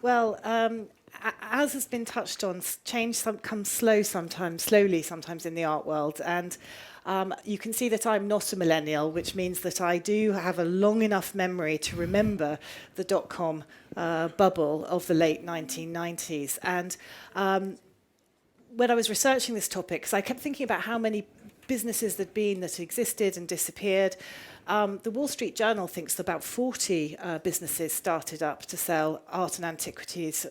Well, as has been touched on, change comes slowly sometimes in the art world. And you can see that I'm not a millennial, which means that I do have a long enough memory to remember the dot-com bubble of the late 1990s. And when I was researching this topic, because I kept thinking about how many businesses there'd been that existed and disappeared. The Wall Street Journal thinks that about 40 businesses started up to sell art and antiques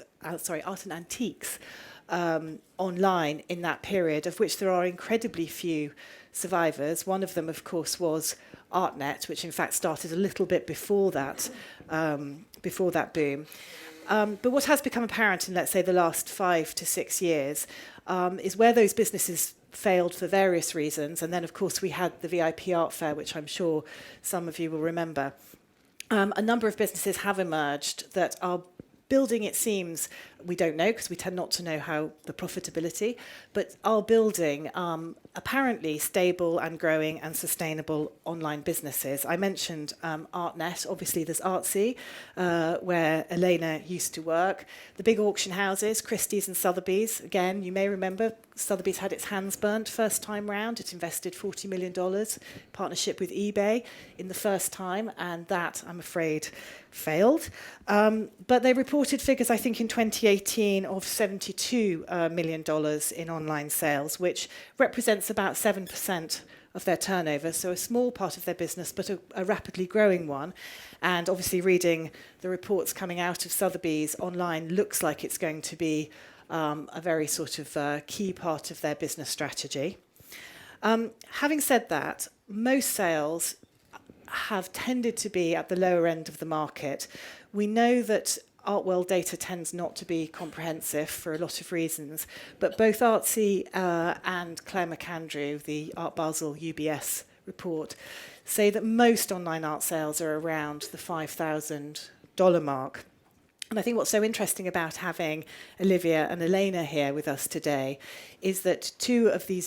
online in that period, of which there are incredibly few survivors. One of them, of course, was Artnet, which in fact started a little bit before that boom. But what has become apparent in, let's say, the last 5 to 6 years is where those businesses failed for various reasons. And then, of course, we had the VIP Art Fair, which I'm sure some of you will remember. A number of businesses have emerged that are building, it seems, we don't know because we tend not to know how the profitability, but are building apparently stable and growing and sustainable online businesses. I mentioned Artnet. Obviously, there's Artsy, where Elena used to work. The big auction houses, Christie's and Sotheby's. Again, you may remember Sotheby's had its hands burnt first time round. It invested $40 million partnership with eBay in the first time, and that, I'm afraid, failed. But they reported figures, I think, in 2018 of $72 million in online sales, which represents about 7% of their turnover, so a small part of their business, but a rapidly growing one. And obviously reading the reports coming out of Sotheby's, online looks like it's going to be a very sort of key part of their business strategy. Having said that, most sales have tended to be at the lower end of the market. We know that art world data tends not to be comprehensive for a lot of reasons, but both Artsy and Claire McAndrew, the Art Basel UBS report, say that most online art sales are around the $5,000 mark. And I think what's so interesting about having Olivia and Elena here with us today is that two of the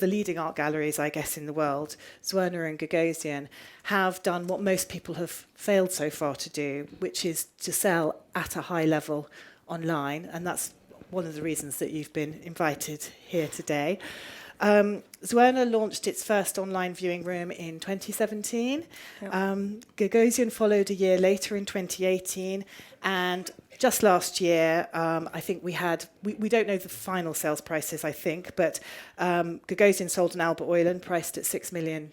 leading art galleries, I guess, in the world, Zwirner and Gagosian, have done what most people have failed so far to do, which is to sell at a high level online. And that's one of the reasons that you've been invited here today. Zwirner launched its first online viewing room in 2017. Yep. Gagosian followed a year later in 2018. And just last year, I think we don't know the final sales prices, I think, but Gagosian sold an Albert Oilen priced at $6 million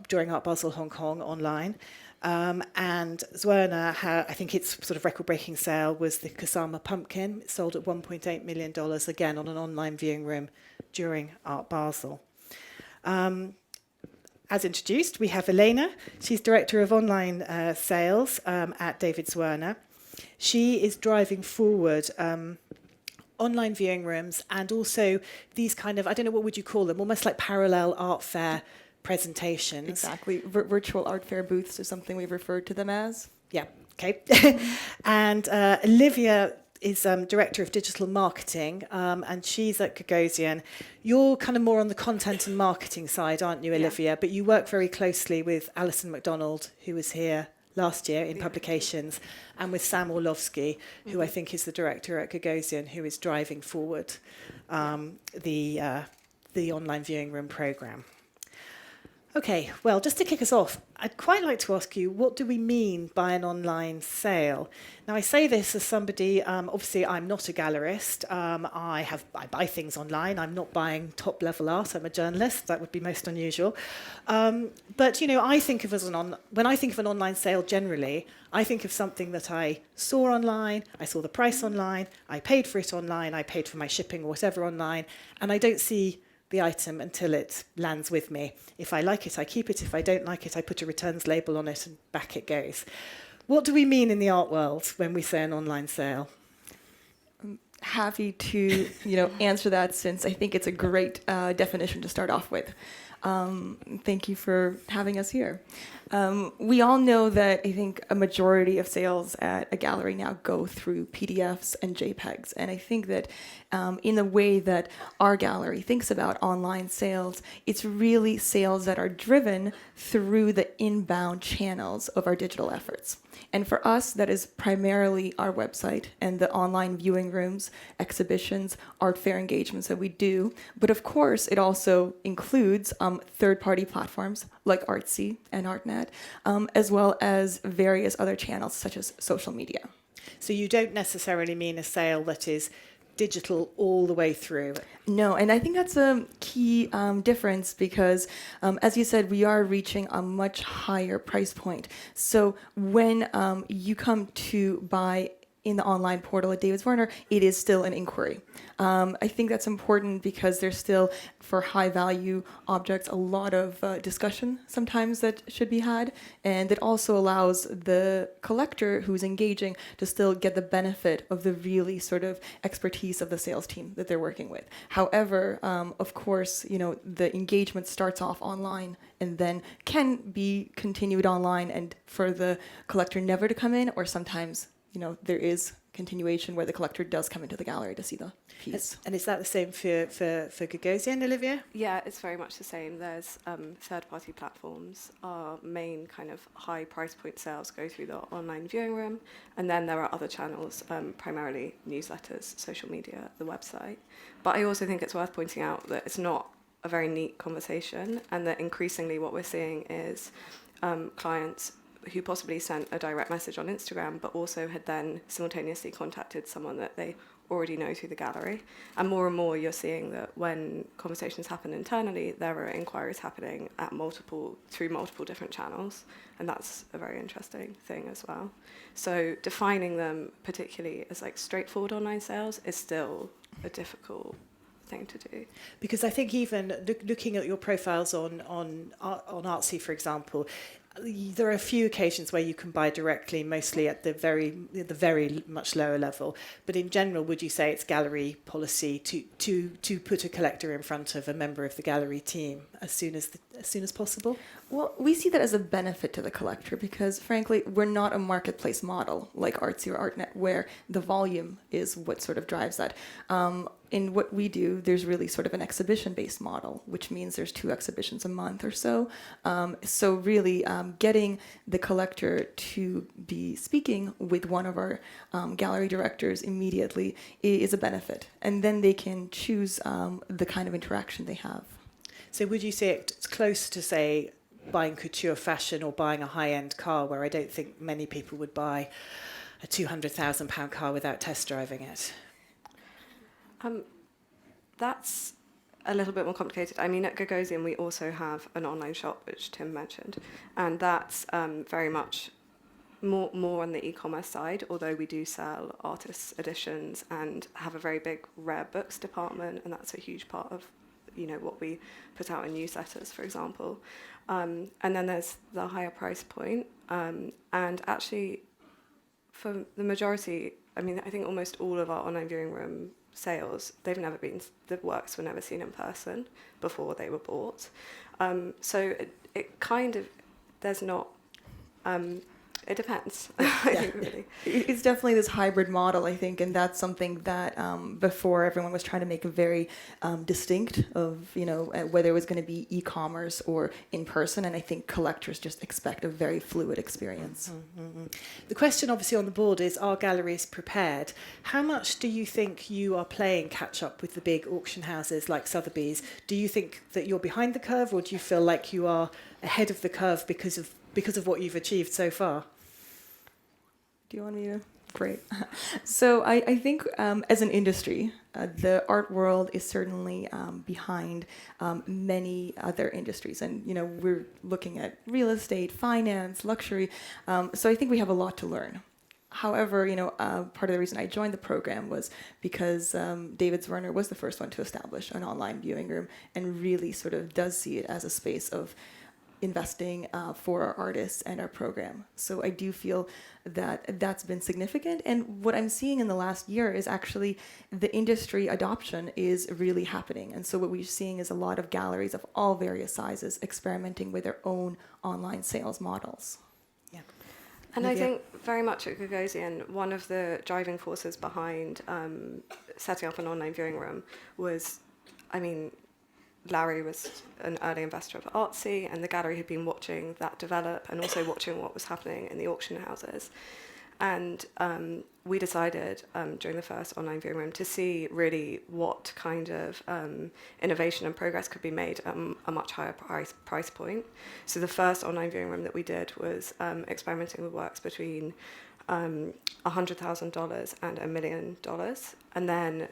during Art Basel Hong Kong online. And Zwirner, I think its sort of record-breaking sale was the Kusama Pumpkin. It sold at $1.8 million, again, on an online viewing room during Art Basel. As introduced, we have Elena. She's Director of Online Sales at David Zwirner. She is driving forward online viewing rooms and also these kind of, I don't know, what would you call them, almost like parallel art fair presentations. Exactly. Virtual art fair booths is something we've referred to them as. Yeah, okay. And Olivia is Director of Digital Marketing, and she's at Gagosian. You're kind of more on the content and marketing side, aren't you, Olivia? Yeah. But you work very closely with Alison MacDonald, who was here last year in publications, and with Sam Orlovsky, who I think is the director at Gagosian, who is driving forward the online viewing room programme. Okay, well, just to kick us off, I'd quite like to ask you, what do we mean by an online sale? Now, I say this as somebody, obviously, I'm not a gallerist. I buy things online. I'm not buying top-level art. I'm a journalist. That would be most unusual. But, you know, when I think of an online sale generally, I think of something that I saw online, I saw the price online, I paid for it online, I paid for my shipping or whatever online, and I don't see the item until it lands with me. If I like it, I keep it. If I don't like it, I put a returns label on it and back it goes. What do we mean in the art world when we say an online sale? I'm happy to answer that, since I think it's a great definition to start off with. Thank you for having us here. We all know that I think a majority of sales at a gallery now go through PDFs and JPEGs. And I think that in the way that our gallery thinks about online sales, it's really sales that are driven through the inbound channels of our digital efforts. And for us, that is primarily our website and the online viewing rooms, exhibitions, art fair engagements that we do. But of course, it also includes third-party platforms like Artsy and Artnet, as well as various other channels such as social media. So you don't necessarily mean a sale that is digital all the way through? No, and I think that's a key difference because, as you said, we are reaching a much higher price point. So when you come to buy in the online portal at David Zwirner, it is still an inquiry. I think that's important because there's still, for high value objects, a lot of discussion sometimes that should be had. And it also allows the collector who's engaging to still get the benefit of the really sort of expertise of the sales team that they're working with. However, of course, the engagement starts off online and then can be continued online and for the collector never to come in, or sometimes there is continuation where the collector does come into the gallery to see the piece. And is that the same for Gagosian, Olivia? Yeah, it's very much the same. There's third-party platforms. Our main kind of high price point sales go through the online viewing room, and then there are other channels, primarily newsletters, social media, the website. But I also think it's worth pointing out that it's not a very neat conversation, and that increasingly what we're seeing is clients who possibly sent a direct message on Instagram, but also had then simultaneously contacted someone that they already know through the gallery. And more you're seeing that when conversations happen internally, there are inquiries happening through multiple different channels. And that's a very interesting thing as well. So defining them particularly as like straightforward online sales is still a difficult thing to do. Because I think even looking at your profiles on Artsy, for example, there are a few occasions where you can buy directly, mostly at the very much lower level. But in general, would you say it's gallery policy to put a collector in front of a member of the gallery team as soon as possible? Well, we see that as a benefit to the collector because, frankly, we're not a marketplace model like Artsy or Artnet where the volume is what sort of drives that. In what we do, there's really sort of an exhibition-based model, which means there's 2 exhibitions a month or so. So really getting the collector to be speaking with one of our gallery directors immediately is a benefit. And then they can choose the kind of interaction they have. So would you say it's close to, say, buying couture fashion or buying a high-end car, where I don't think many people would buy a £200,000 car without test driving it? That's a little bit more complicated. I mean, at Gagosian, we also have an online shop, which Tim mentioned, and that's very much more on the e-commerce side, although we do sell artists' editions and have a very big rare books department, and that's a huge part of what we put out in newsletters, for example. And then there's the higher price point. And actually, for the majority, I mean, I think almost all of our online viewing room sales, the works were never seen in person before they were bought. So it kind of, there's not, it depends, I think, really. It's definitely this hybrid model, I think, and that's something that before everyone was trying to make a very distinct of, whether it was going to be e-commerce or in person, and I think collectors just expect a very fluid experience. Mm-hmm. The question obviously on the board is, are galleries prepared? How much do you think you are playing catch up with the big auction houses like Sotheby's? Do you think that you're behind the curve, or do you feel like you are ahead of the curve because of what you've achieved so far? Do you want me to? Great. So I think as an industry, the art world is certainly behind many other industries. And, we're looking at real estate, finance, luxury. So I think we have a lot to learn. However, part of the reason I joined the program was because David Zwirner was the first one to establish an online viewing room and really sort of does see it as a space of investing for our artists and our program. So I do feel that that's been significant. And what I'm seeing in the last year is actually the industry adoption is really happening. And so what we're seeing is a lot of galleries of all various sizes experimenting with their own online sales models. Yeah. And Olivia? I think very much at Gagosian, one of the driving forces behind setting up an online viewing room was, I mean, Larry was an early investor of Artsy, and the gallery had been watching that develop and also watching what was happening in the auction houses. And we decided during the first online viewing room to see really what kind of innovation and progress could be made at a much higher price point. So the first online viewing room that we did was experimenting with works between $100,000 and $1 million. And then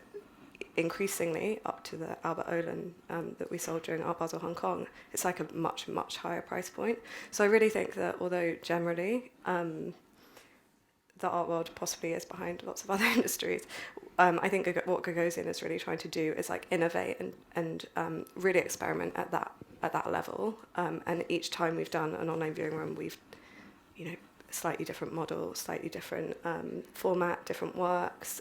increasingly up to the Albert Olin that we sold during Art Basel Hong Kong, it's like a much, much higher price point. So I really think that although generally the art world possibly is behind lots of other industries, I think what Gagosian is really trying to do is like innovate and really experiment at that level. And each time we've done an online viewing room, we've, slightly different model, slightly different format, different works,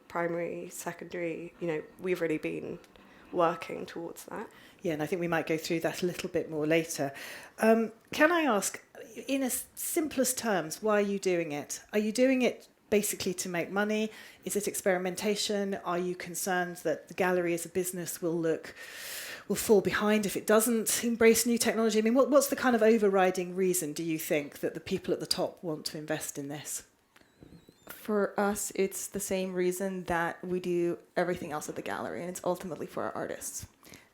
primary, secondary. We've really been working towards that. Yeah, and I think we might go through that a little bit more later. Can I ask, in simplest terms, why are you doing it? Are you doing it basically to make money? Is it experimentation? Are you concerned that the gallery as a business will fall behind if it doesn't embrace new technology? I mean, what's the kind of overriding reason, do you think, that the people at the top want to invest in this? For us, it's the same reason that we do everything else at the gallery, and it's ultimately for our artists.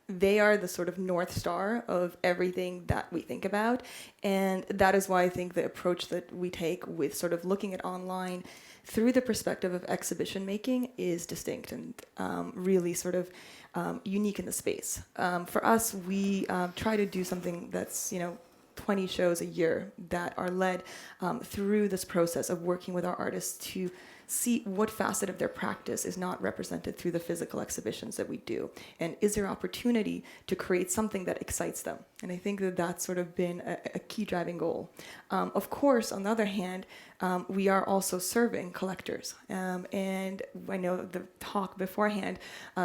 They are the sort of North Star of everything that we think about, and that is why I think the approach that we take with sort of looking at online through the perspective of exhibition making is distinct and really sort of unique in the space. For us, we try to do something that's, 20 shows a year that are led through this process of working with our artists to see what facet of their practice is not represented through the physical exhibitions that we do. And is there opportunity to create something that excites them? And I think that that's sort of been a key driving goal. Of course, on the other hand, we are also serving collectors. And I know the talk beforehand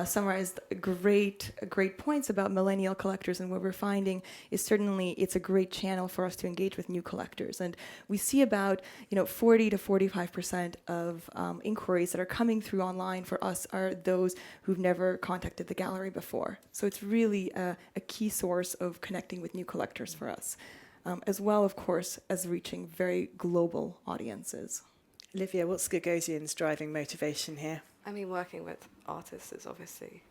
summarized great points about millennial collectors, and what we're finding is certainly it's a great channel for us to engage with new collectors. And we see about 40 to 45% of inquiries that are coming through online for us are those who've never contacted the gallery before. So it's really a key source of connecting with new collectors for us, as well, of course, as reaching very global audiences. Olivia, what's Gagosian's driving motivation here? I mean, working with artists is obviously,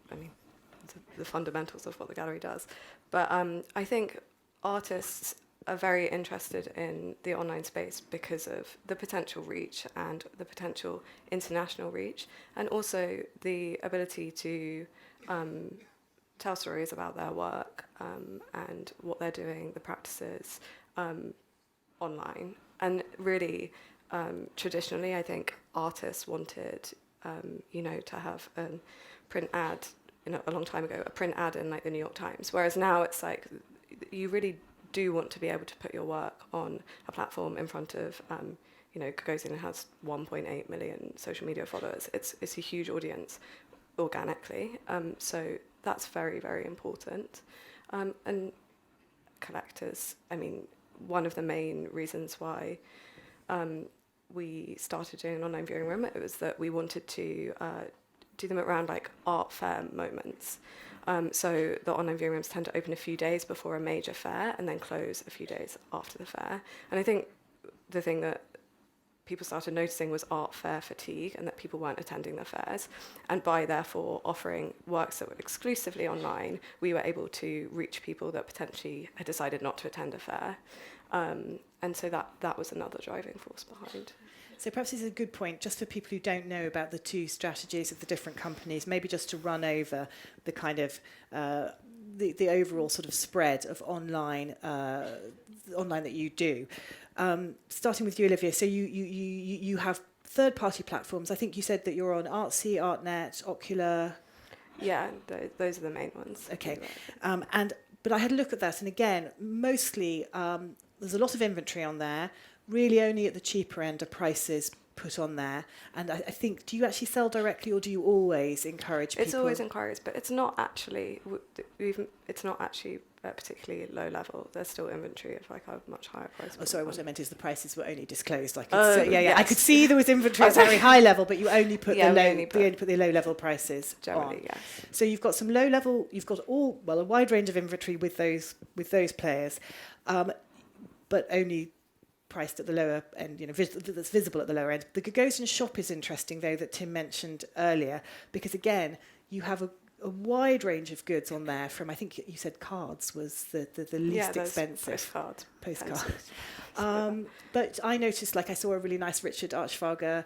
the fundamentals of what the gallery does. But I think artists are very interested in the online space because of the potential reach and the potential international reach, and also the ability to tell stories about their work and what they're doing, the practices online. And really, traditionally, I think artists wanted, to have a print ad, a long time ago, a print ad in like the New York Times. Whereas now it's like, you really do want to be able to put your work on a platform in front of, Gagosian has 1.8 million social media followers. It's a huge audience organically. So that's very, very important. And collectors, one of the main reasons why we started doing an online viewing room, it was that we wanted to do them around like art fair moments. So the online viewing rooms tend to open a few days before a major fair and then close a few days after the fair. And I think the thing that people started noticing was art fair fatigue, and that people weren't attending the fairs. And by therefore offering works that were exclusively online, we were able to reach people that potentially had decided not to attend a fair. And so that was another driving force behind. So perhaps this is a good point, just for people who don't know about the two strategies of the different companies, maybe just to run over the kind of the overall sort of spread of online that you do. Starting with you, Olivia. So you have third-party platforms. I think you said that you're on Artsy, Artnet, Ocular. Yeah, those are the main ones. Okay, and but I had a look at that, and again, mostly there's a lot of inventory on there. Really, only at the cheaper end are prices put on there. And I think, do you actually sell directly, or do you always encourage people? It's always encouraged, but it's not actually particularly low level. There's still inventory of like a much higher price. Oh, sorry, what I meant is the prices were only disclosed. I could Yes. I could see there was inventory at a very high level, but you only put Yeah, the only put the low level prices generally, on. yes. So you've got some low level. You've got a wide range of inventory with those players, but only priced at the lower end, that's visible at the lower end. The Gagosian shop is interesting, though, that Tim mentioned earlier, because again, you have a wide range of goods on there. From, I think you said cards was the least expensive. Postcard. But I noticed, like, I saw a really nice Richard Archfarger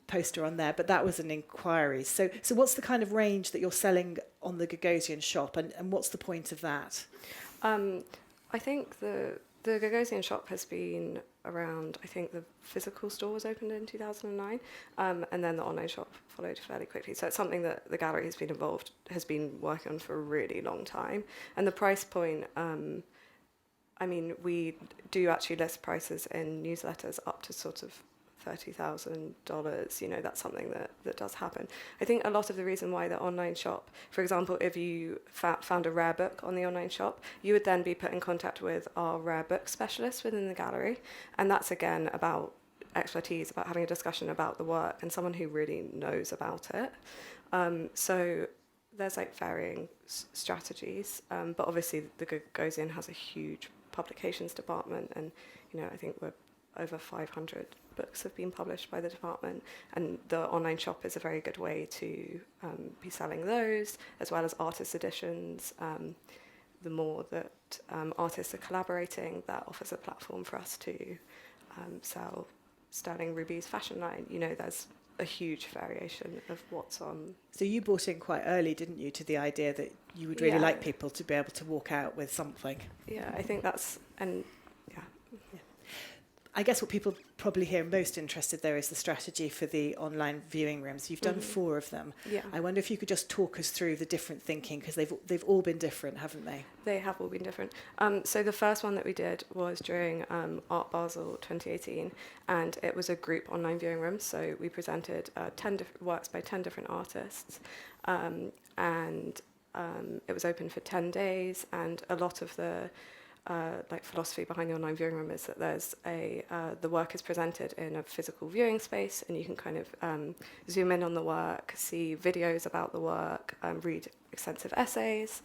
poster on there, but that was an inquiry. So what's the kind of range that you're selling on the Gagosian shop, and what's the point of that? I think the Gagosian shop has been around. I think the physical store was opened in 2009, and then the online shop followed fairly quickly. So it's something that the gallery has been working on for a really long time. And the price point, I mean, we do actually list prices in newsletters up to sort of $30,000. That's something that does happen. I think a lot of the reason why the online shop, for example, if you found a rare book on the online shop, you would then be put in contact with our rare book specialist within the gallery, and that's again about expertise, about having a discussion about the work and someone who really knows about it. So there's like varying strategies, but obviously the Gagosian has a huge publications department, and I think we're over 500 books have been published by the department, and the online shop is a very good way to be selling those, as well as artist editions. The more that artists are collaborating, that offers a platform for us to sell Sterling Ruby's fashion line. There's a huge variation of what's on. So you bought in quite early, didn't you, to the idea that you would really like people to be able to walk out with something? Yeah, I think that's, and yeah. I guess what people probably hear most interested there is the strategy for the online viewing rooms. You've done 4 of them. Yeah. I wonder if you could just talk us through the different thinking, because they've all been different, haven't they? They have all been different. So the first one that we did was during Art Basel 2018, and it was a group online viewing room. So we presented 10 works by 10 different artists, and it was open for 10 days, and a lot of the philosophy behind the online viewing room is that there's the work is presented in a physical viewing space, and you can kind of zoom in on the work, see videos about the work, read extensive essays.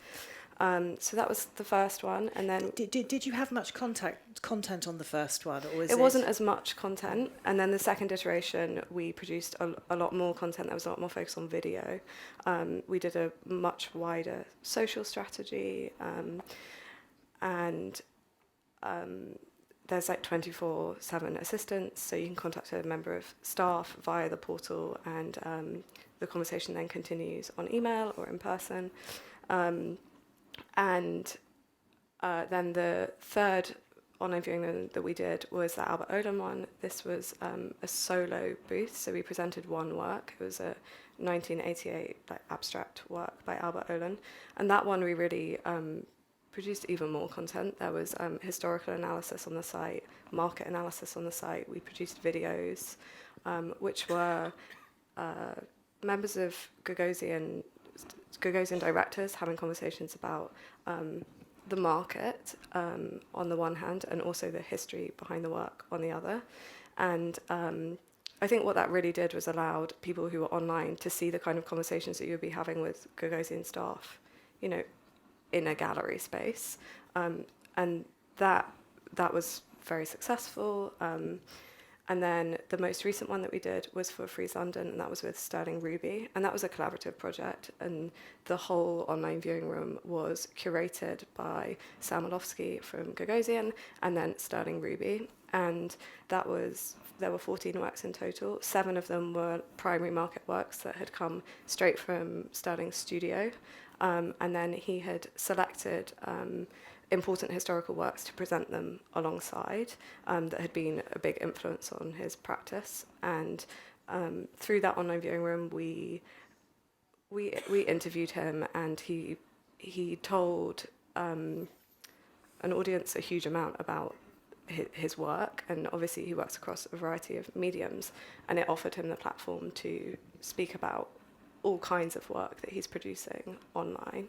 So that was the first one, and then did you have much content on the first one, or it wasn't as much content? And then the second iteration, we produced a lot more content. There was a lot more focus on video. We did a much wider social strategy. And there's like 24/7 assistance, so you can contact a member of staff via the portal, and the conversation then continues on email or in person. Then the third online viewing that we did was the Albert Oehlen one. This was a solo booth, so we presented one work. It was a 1988 abstract work by Albert Oehlen, and that one we really produced even more content. There was historical analysis on the site, market analysis on the site. We produced videos, which were members of Gagosian directors having conversations about the market on the one hand, and also the history behind the work on the other. And I think what that really did was allowed people who were online to see the kind of conversations that you would be having with Gagosian staff, in a gallery space, and that was very successful. And then the most recent one that we did was for Freeze London, and that was with Sterling Ruby, and that was a collaborative project, and the whole online viewing room was curated by Sam Olofsky from Gagosian, and then Sterling Ruby, and there were 14 works in total. 7 of them were primary market works that had come straight from Sterling's studio. And then he had selected important historical works to present them alongside that had been a big influence on his practice. And through that online viewing room, we interviewed him, and he told an audience a huge amount about his work, and obviously he works across a variety of mediums, and it offered him the platform to speak about all kinds of work that he's producing online.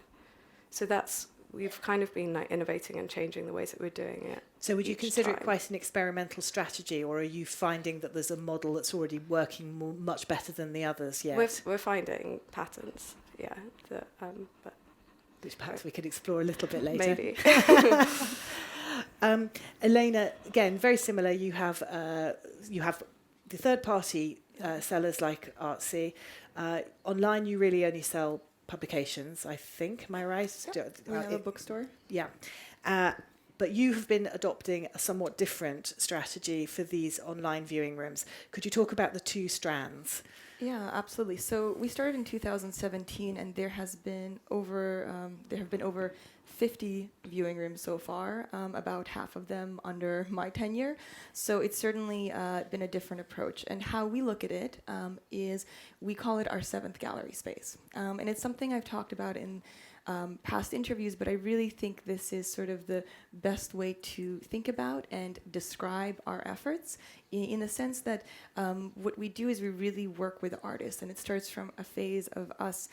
So we've kind of been like innovating and changing the ways that we're doing it. So would you consider it quite an experimental strategy, or are you finding that there's a model that's already working much better than the others yet? We're finding patterns, yeah, but which perhaps we could explore a little bit later. maybe. Elena, again, very similar. You have the third-party sellers like Artsy. Online, you really only sell publications, I think. Am I right? Yep. We have a bookstore. Yeah. But you have been adopting a somewhat different strategy for these online viewing rooms. Could you talk about the two strands? Yeah, absolutely. So we started in 2017, and there have been over 50 viewing rooms so far, about half of them under my tenure. So it's certainly been a different approach. And how we look at it is we call it our seventh gallery space. And it's something I've talked about in past interviews, but I really think this is sort of the best way to think about and describe our efforts in the sense that what we do is we really work with artists, and it starts from a phase of us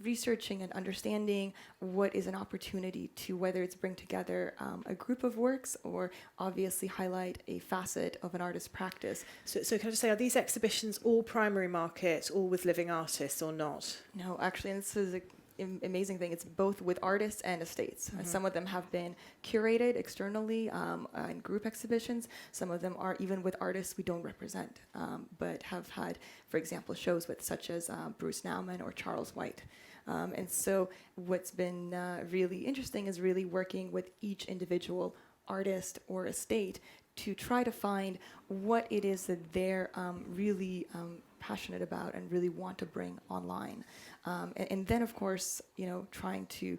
researching and understanding what is an opportunity to, whether it's bring together a group of works or obviously highlight a facet of an artist's practice. So can I just say, are these exhibitions all primary market, all with living artists, or not? No, actually, and this is amazing thing. It's both with artists and estates. Mm-hmm. Some of them have been curated externally in group exhibitions. Some of them are even with artists we don't represent, but have had, for example, shows with such as Bruce Nauman or Charles White. And so what's been really interesting is really working with each individual artist or estate to try to find what it is that they're really passionate about and really want to bring online. And then, of course, trying to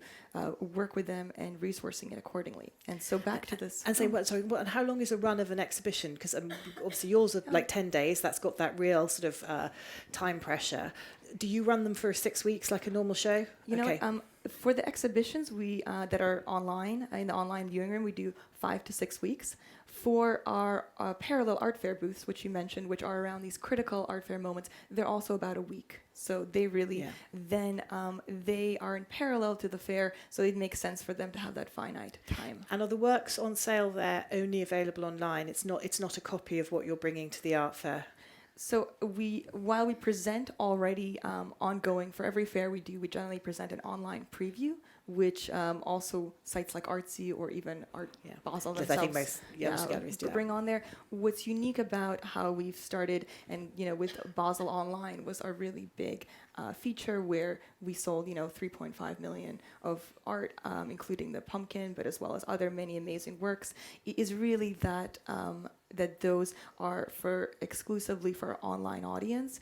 work with them and resourcing it accordingly. And so back to this. And and how long is a run of an exhibition? Because obviously yours are like 10 days. That's got that real sort of time pressure. Do you run them for 6 weeks like a normal show? For the exhibitions that are online, in the online viewing room, we do 5 to 6 weeks. For our parallel art fair booths, which you mentioned, which are around these critical art fair moments, they're also about a week. So they really then they are in parallel to the fair, so it makes sense for them to have that finite time. And are the works on sale there only available online? It's not a copy of what you're bringing to the art fair? So while we present already ongoing for every fair we generally present an online preview, which also sites like Artsy or even Basel themselves bring on there. What's unique about how we've started, and with Basel Online was our really big feature where we sold 3.5 million of art, including the pumpkin, but as well as other many amazing works. It is really that that those are exclusively for our online audience,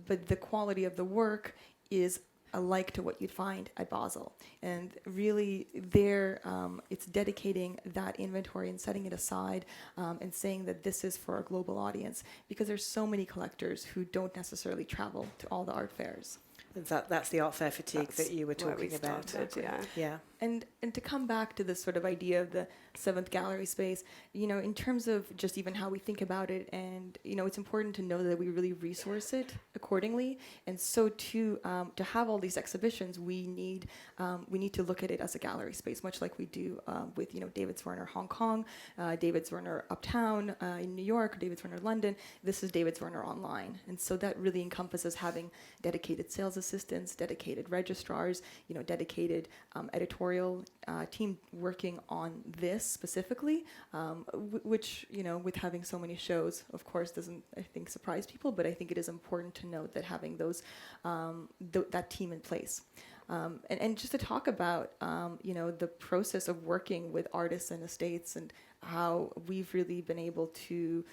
but the quality of the work is alike to what you'd find at Basel. And really there, it's dedicating that inventory and setting it aside and saying that this is for a global audience, because there's so many collectors who don't necessarily travel to all the art fairs. That's the art fair fatigue that you were talking about. Yeah. And to come back to this sort of idea of the seventh gallery space, in terms of just even how we think about it, and it's important to know that we really resource it accordingly. And so to have all these exhibitions, we need to look at it as a gallery space, much like we do with David Zwirner Hong Kong, David Zwirner Uptown in New York, David Zwirner London. This is David Zwirner Online, and so that really encompasses having dedicated sales assistants, dedicated registrars, dedicated editorial team working on this specifically, which, with having so many shows, of course, doesn't, I think, surprise people, but I think it is important to note that having those, that team in place. And just to talk about, the process of working with artists and estates and how we've really been able to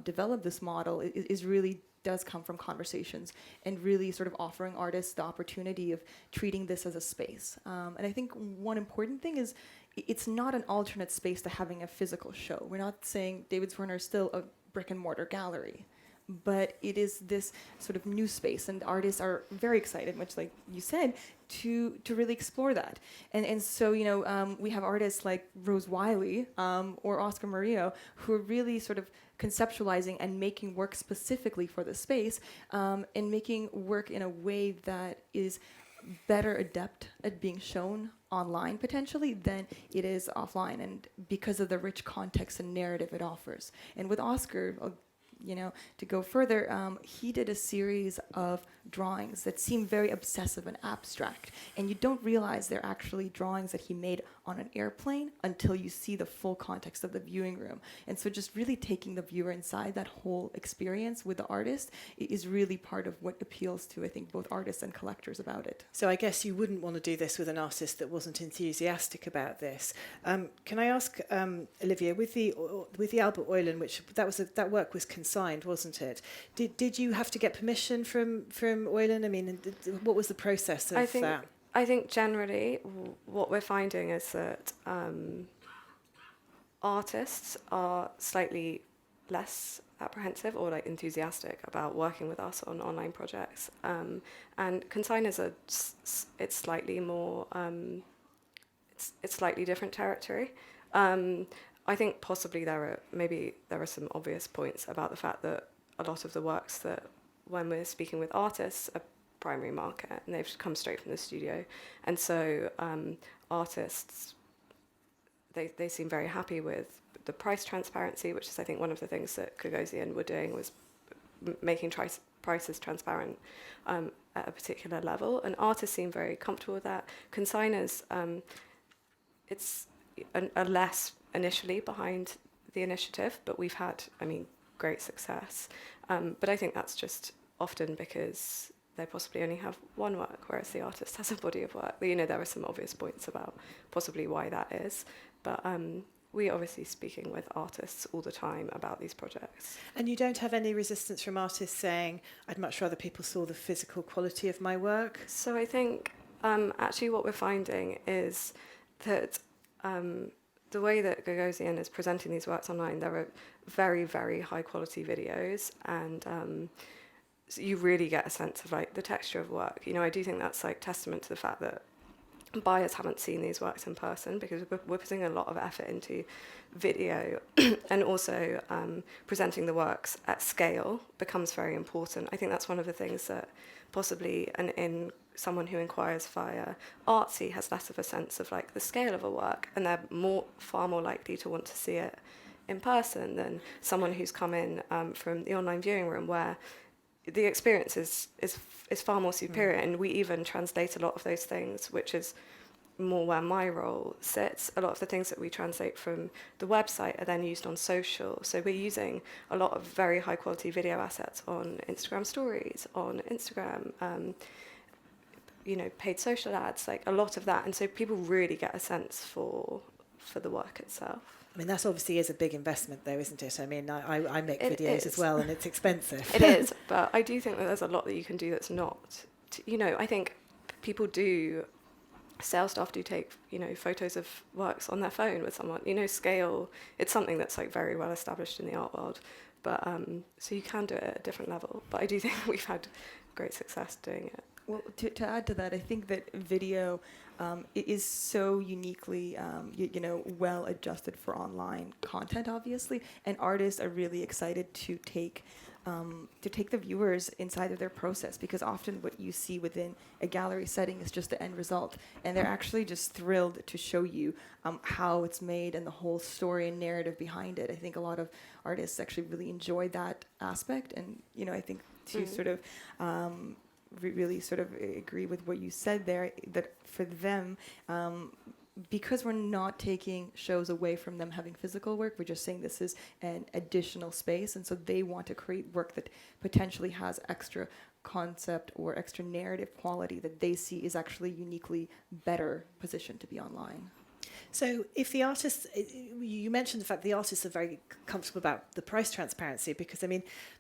develop this model is really does come from conversations and really sort of offering artists the opportunity of treating this as a space. And I think one important thing is it's not an alternate space to having a physical show. We're not saying David Zwirner is still a brick and mortar gallery. but it is this sort of new space, and artists are very excited, much like you said, to really explore that. And so, we have artists like Rose Wiley or Oscar Murillo who are really sort of conceptualizing and making work specifically for the space, and making work in a way that is better adept at being shown online potentially than it is offline, and because of the rich context and narrative it offers. And with Oscar, to go further, he did a series of drawings that seem very obsessive and abstract, and you don't realize they're actually drawings that he made on an airplane until you see the full context of the viewing room. And so just really taking the viewer inside that whole experience with the artist is really part of what appeals to, I think, both artists and collectors about it. So I guess you wouldn't want to do this with an artist that wasn't enthusiastic about this. Can I ask, Olivia, with the Albert Eulen, which that work was consigned, wasn't it? Did you have to get permission from Eulen? I mean, what was the process of that? I think generally what we're finding is that artists are slightly less apprehensive or like enthusiastic about working with us on online projects, and consigners are it's slightly more it's slightly different territory. I think possibly there are some obvious points about the fact that a lot of the works that when we're speaking with artists are primary market and they've come straight from the studio, and so artists they seem very happy with the price transparency, which is I think one of the things that Gagosian were doing was making prices transparent at a particular level, and artists seem very comfortable with that. Consigners, it's a less initially behind the initiative, but we've had, great success. But I think that's just often because they possibly only have one work, whereas the artist has a body of work. There are some obvious points about possibly why that is, but we're obviously speaking with artists all the time about these projects. And you don't have any resistance from artists saying, I'd much rather people saw the physical quality of my work? So I think actually what we're finding is that the way that Gagosian is presenting these works online, there are very, very high quality videos, and so you really get a sense of like the texture of work. I do think that's like testament to the fact that buyers haven't seen these works in person, because we're putting a lot of effort into video and also presenting the works at scale becomes very important. I think that's one of the things that possibly in someone who inquires via Artsy has less of a sense of like the scale of a work, and they're far more likely to want to see it in person than someone who's come in from the online viewing room, where the experience is far more superior. And we even translate a lot of those things, which is more where my role sits. A lot of the things that we translate from the website are then used on social. So we're using a lot of very high quality video assets on Instagram stories, on Instagram, paid social ads, like a lot of that. And so people really get a sense for the work itself. That obviously is a big investment, though, isn't it? I make videos as well, and it's expensive. It is, but I do think that there's a lot that you can do that's not. I think people do, sales staff do take, photos of works on their phone with someone. Scale, it's something that's like very well established in the art world. But so you can do it at a different level. But I do think we've had great success doing it. Well, to add to that, I think that video it is so uniquely, well adjusted for online content, obviously, and artists are really excited to take the viewers inside of their process, because often what you see within a gallery setting is just the end result, and they're actually just thrilled to show you how it's made and the whole story and narrative behind it. I think a lot of artists actually really enjoy that aspect, and I think to sort of really sort of agree with what you said there, that for them, because we're not taking shows away from them having physical work, we're just saying this is an additional space, and so they want to create work that potentially has extra concept or extra narrative quality that they see is actually uniquely better positioned to be online. So if the artists, you mentioned the fact the artists are very comfortable about the price transparency, because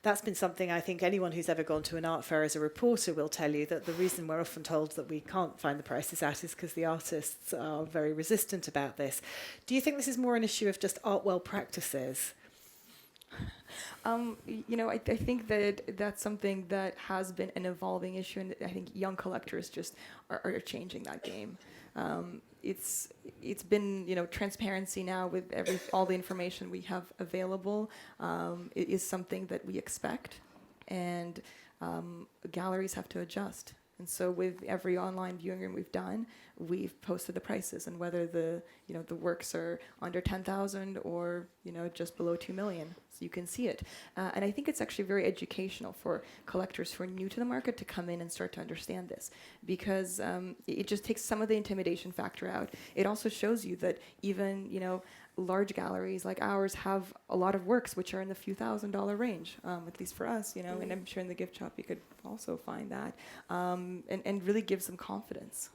that's been something I think anyone who's ever gone to an art fair as a reporter will tell you, that the reason we're often told that we can't find the prices at is because the artists are very resistant about this. Do you think this is more an issue of just art well practices? I think that that's something that has been an evolving issue, and I think young collectors just are changing that game. It's been transparency now with all the information we have available. It is something that we expect, and galleries have to adjust. And so with every online viewing room we've done, we've posted the prices, and whether the works are under 10,000 or just below 2 million, so you can see it. And I think it's actually very educational for collectors who are new to the market to come in and start to understand this, because it just takes some of the intimidation factor out. It also shows you that even large galleries like ours have a lot of works which are in the few $1,000 range, at least for us, and I'm sure in the gift shop you could also find that, and really gives them confidence.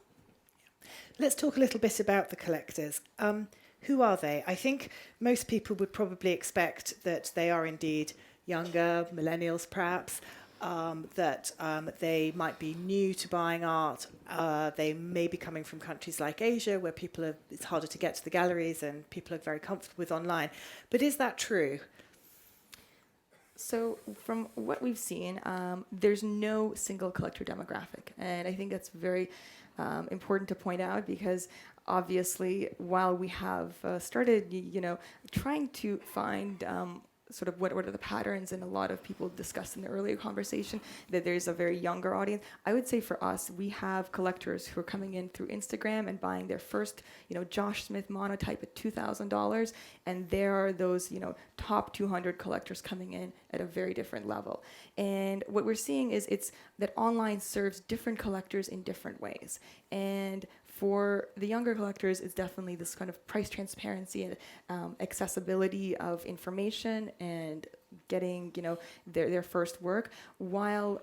Let's talk a little bit about the collectors. Who are they? I think most people would probably expect that they are indeed younger, millennials perhaps, that they might be new to buying art. They may be coming from countries like Asia, where it's harder to get to the galleries and people are very comfortable with online. But is that true? So from what we've seen, there's no single collector demographic. And I think that's very important to point out, because obviously while we have started, trying to find sort of what are the patterns, and a lot of people discussed in the earlier conversation that there's a very younger audience. I would say for us, we have collectors who are coming in through Instagram and buying their first, Josh Smith monotype at $2,000, and there are those, top 200 collectors coming in at a very different level. And what we're seeing is that online serves different collectors in different ways. And for the younger collectors, it's definitely this kind of price transparency and accessibility of information and getting, their first work, while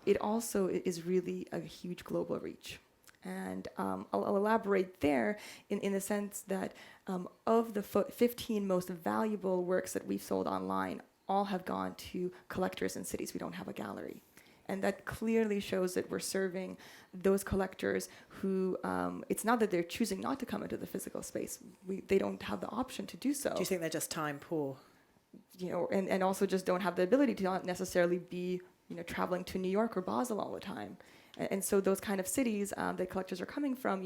it also is really a huge global reach. And I'll elaborate there in the sense that of the 15 most valuable works that we've sold online, all have gone to collectors in cities we don't have a gallery. And that clearly shows that we're serving those collectors who, it's not that they're choosing not to come into the physical space. They don't have the option to do so. Do you think they're just time poor? And also just don't have the ability to not necessarily be, traveling to New York or Basel all the time. And so those kind of cities that collectors are coming from,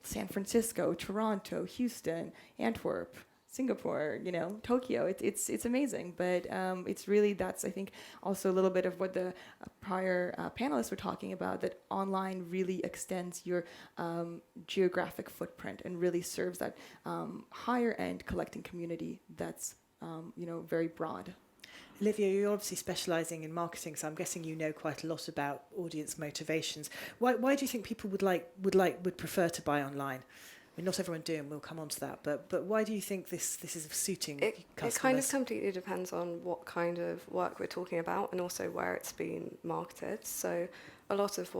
San Francisco, Toronto, Houston, Antwerp, Singapore, Tokyo, it's amazing. But it's really, that's, I think, also a little bit of what the prior panelists were talking about, that online really extends your geographic footprint and really serves that higher end collecting community that's, very broad. Olivia, you're obviously specialising in marketing, so I'm guessing you know quite a lot about audience motivations. Why do you think people would prefer to buy online? I mean, not everyone do, and we'll come on to that, but why do you think this is suiting customers? It kind of completely depends on what kind of work we're talking about and also where it's been marketed. So a lot of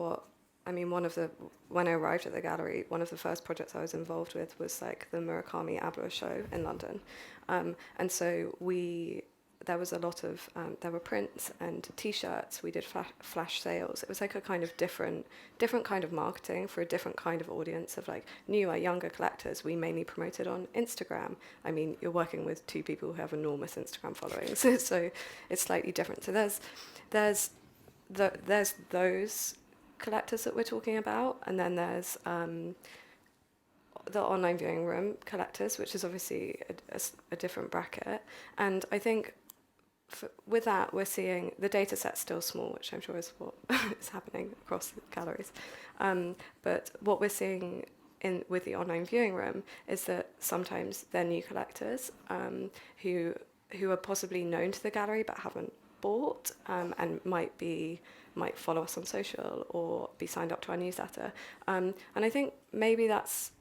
when I arrived at the gallery, one of the first projects I was involved with was like the Murakami Abloh show in London. And so there was a lot of, there were prints and T-shirts, we did flash sales. It was like a kind of different kind of marketing for a different kind of audience of like newer, younger collectors. We mainly promoted on Instagram. I mean, you're working with two people who have enormous Instagram followings, so it's slightly different. So there's those collectors that we're talking about, and then there's the online viewing room collectors, which is obviously a different bracket. And I think with that, we're seeing the data set's still small, which I'm sure is what is happening across the galleries. But what we're seeing with the online viewing room is that sometimes they're new collectors who are possibly known to the gallery but haven't bought, and might follow us on social or be signed up to our newsletter. And I think maybe that's.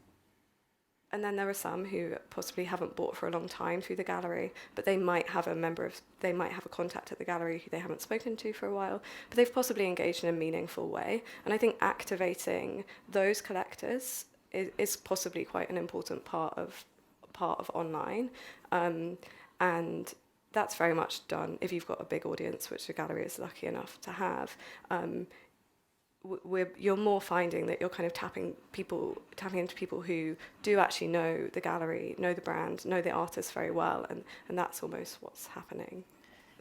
And then there are some who possibly haven't bought for a long time through the gallery, but they might have a contact at the gallery who they haven't spoken to for a while, but they've possibly engaged in a meaningful way. And I think activating those collectors is possibly quite an important part of online. And that's very much done if you've got a big audience, which the gallery is lucky enough to have. you're more finding that you're kind of tapping into people who do actually know the gallery, know the brand, know the artist very well, and that's almost what's happening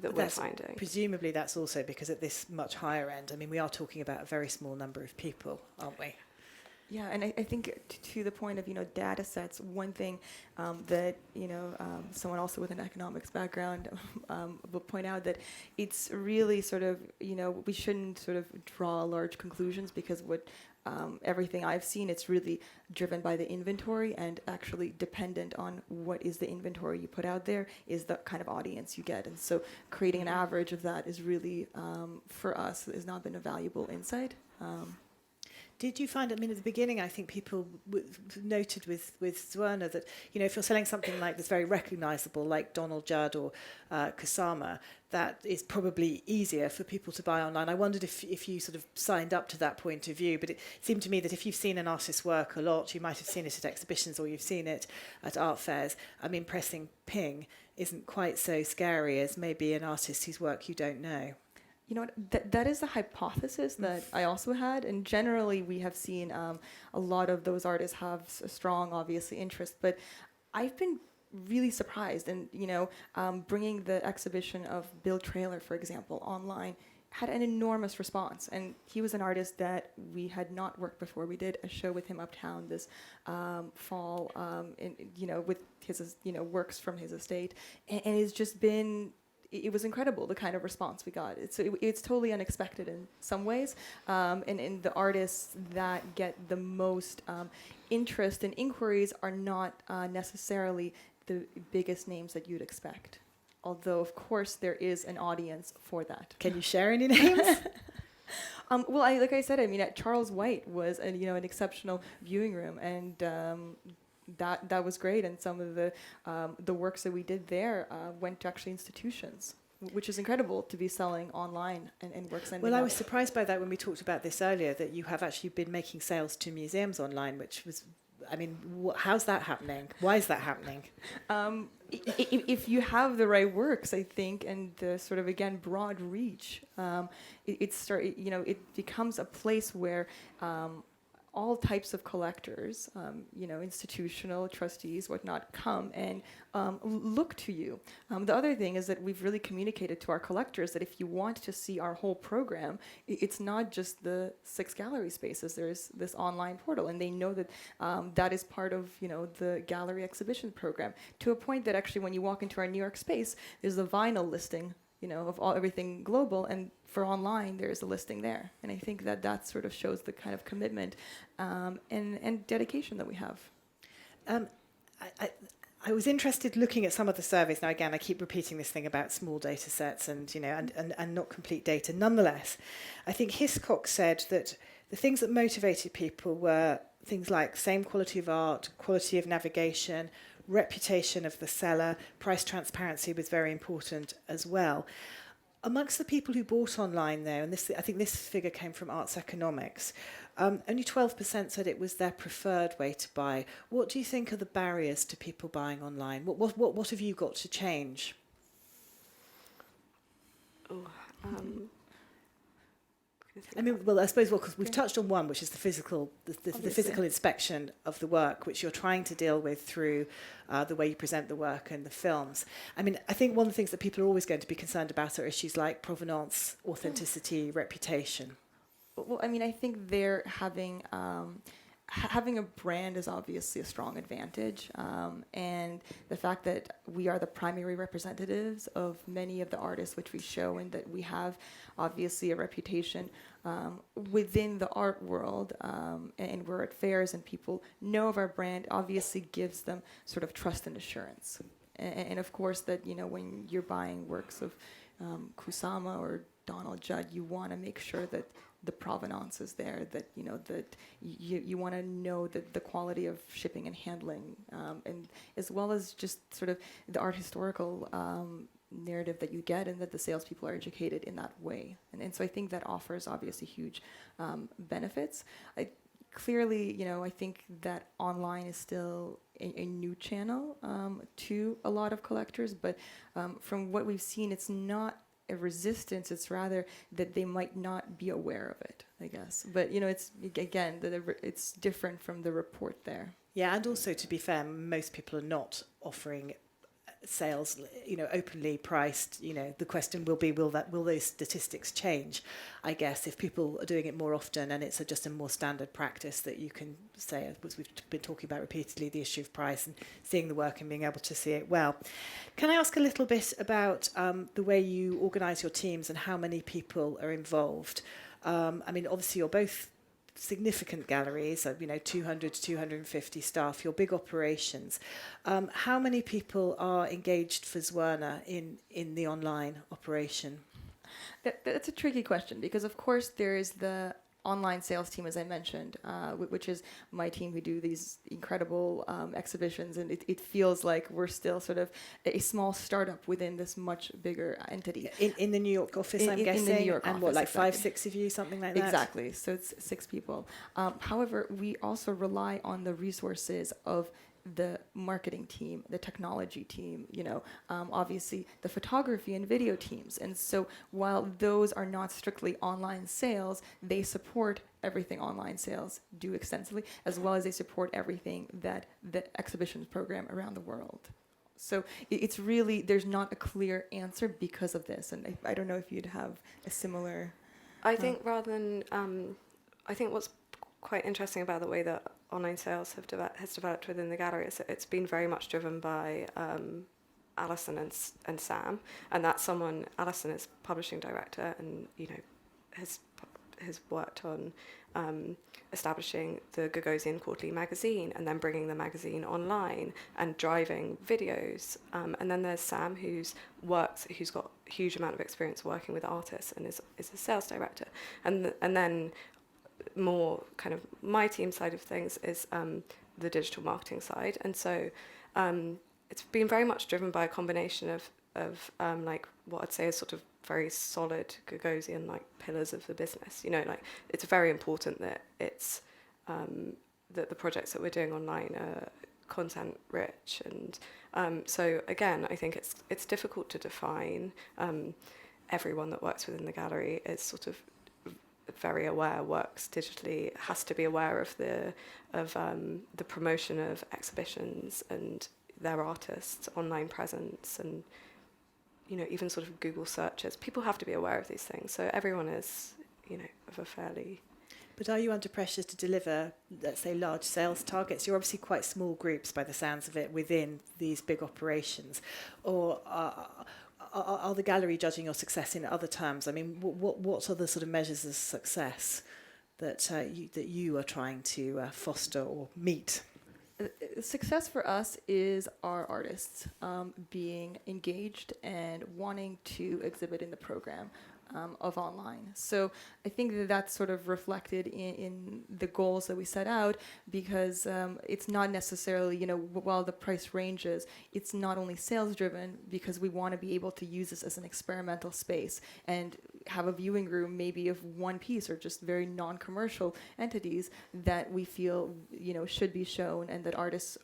that we're finding. Presumably that's also because at this much higher end, I mean, we are talking about a very small number of people, aren't we? Yeah, and I think to the point of, data sets, one thing that, someone also with an economics background will point out that it's really sort of, we shouldn't sort of draw large conclusions, because everything I've seen, it's really driven by the inventory, and actually dependent on what is the inventory you put out there is the kind of audience you get. And so creating an average of that is really, for us, has not been a valuable insight. Did you find, I mean, at the beginning, I think people noted with Zwirner that, if you're selling something like that's very recognizable, like Donald Judd or Kusama, that is probably easier for people to buy online. I wondered if you sort of signed up to that point of view, but it seemed to me that if you've seen an artist's work a lot, you might have seen it at exhibitions or you've seen it at art fairs. I mean, pressing ping isn't quite so scary as maybe an artist whose work you don't know. You know what, that is the hypothesis that I also had, and generally we have seen a lot of those artists have a strong, obviously, interest, but I've been really surprised, and bringing the exhibition of Bill Traylor, for example, online, had an enormous response, and he was an artist that we had not worked before. We did a show with him uptown this fall, with his works from his estate, and it's just been. It was incredible, the kind of response we got. It's totally unexpected in some ways. And the artists that get the most interest and inquiries are not necessarily the biggest names that you'd expect. Although, of course, there is an audience for that. Can you share any names? Well, like I said, Charles White was an exceptional viewing room, and that was great, and some of the works that we did there went to actually institutions, which is incredible to be selling online and works ending Well, I up. was surprised by that when we talked about this earlier, that you have actually been making sales to museums online, which was, how's that happening? Why is that happening? If you have the right works, I think, and the sort of, again, broad reach, it becomes a place where all types of collectors, institutional trustees, whatnot, come and look to you. The other thing is that we've really communicated to our collectors that if you want to see our whole program, it's not just the 6 gallery spaces. There's this online portal, and they know that that is part of the gallery exhibition program. To a point that actually, when you walk into our New York space, there's a vinyl listing of everything global, and for online, there's a listing there. And I think that sort of shows the kind of commitment and dedication that we have. I was interested looking at some of the surveys. Now, again, I keep repeating this thing about small data sets and not complete data. Nonetheless, I think Hiscock said that the things that motivated people were things like same quality of art, quality of navigation, reputation of the seller, price transparency was very important as well. Amongst the people who bought online, though, and I think this figure came from Arts Economics, only 12% said it was their preferred way to buy. What do you think are the barriers to people buying online? What have you got to change? I suppose, because we've touched on one, which is the physical inspection of the work, which you're trying to deal with through the way you present the work and the films. I think one of the things that people are always going to be concerned about are issues like provenance, authenticity, reputation. Well, I think they're having a brand is obviously a strong advantage, and the fact that we are the primary representatives of many of the artists which we show, and that we have obviously a reputation within the art world, and we're at fairs and people know of our brand, obviously gives them sort of trust and assurance. And of course that, when you're buying works of Kusama or Donald Judd, you want to make sure that the provenance is there, that that you want to know that the quality of shipping and handling, and as well as just sort of the art historical narrative that you get, and that the salespeople are educated in that way. And so I think that offers obviously huge benefits. Clearly, I think that online is still a new channel to a lot of collectors, but from what we've seen, it's not a resistance. It's rather that they might not be aware of it, I guess. But, it's, again, it's different from the report there. Yeah, and also, to be fair, most people are not offering sales, openly priced. The question will be, will those statistics change? I guess if people are doing it more often and it's just a more standard practice that you can say, as we've been talking about repeatedly, the issue of price and seeing the work and being able to see it well. Can I ask a little bit about the way you organise your teams and how many people are involved? Obviously you're both significant galleries, 200 to 250 staff, your big operations. How many people are engaged for Zwirner in the online operation? That's a tricky question because, of course, there is the online sales team, as I mentioned, which is my team who do these incredible exhibitions, and it feels like we're still sort of a small startup within this much bigger entity. In the New York office, I'm guessing? In the New York and office, what, like exactly. 5, 6 of you, something like that? Exactly, so it's 6 people. However, we also rely on the resources of the marketing team, the technology team, obviously the photography and video teams. And so while those are not strictly online sales, they support everything online sales do extensively, as well as they support everything that the exhibitions program around the world. So it's really, there's not a clear answer because of this. And I don't know if you'd have a similar... I think rather than, I think what's quite interesting about the way that online sales has developed within the gallery is that it's been very much driven by Alison and Sam, and that's someone. Alison is publishing director, and has worked on establishing the Gagosian quarterly magazine, and then bringing the magazine online and driving videos. And then there's Sam, who's got a huge amount of experience working with artists and is a sales director, and then more kind of my team side of things is the digital marketing side. And so it's been very much driven by a combination of like what I'd say is sort of very solid Gagosian like pillars of the business. Like it's very important that it's that the projects that we're doing online are content rich, and so again I think it's difficult to define. Everyone that works within the gallery is sort of very aware, works digitally, has to be aware of the promotion of exhibitions and their artists' online presence, and even sort of Google searches. People have to be aware of these things. So everyone is of a fairly. But are you under pressure to deliver, let's say, large sales targets? You're obviously quite small groups by the sounds of it within these big operations, or are the gallery judging your success in other terms? I mean, what are the sort of measures of success that you are trying to foster or meet? Success for us is our artists being engaged and wanting to exhibit in the program of online. So I think that that's sort of reflected in the goals that we set out, because it's not necessarily, while the price ranges, it's not only sales driven, because we want to be able to use this as an experimental space and have a viewing room maybe of one piece or just very non-commercial entities that we feel, should be shown, and that artists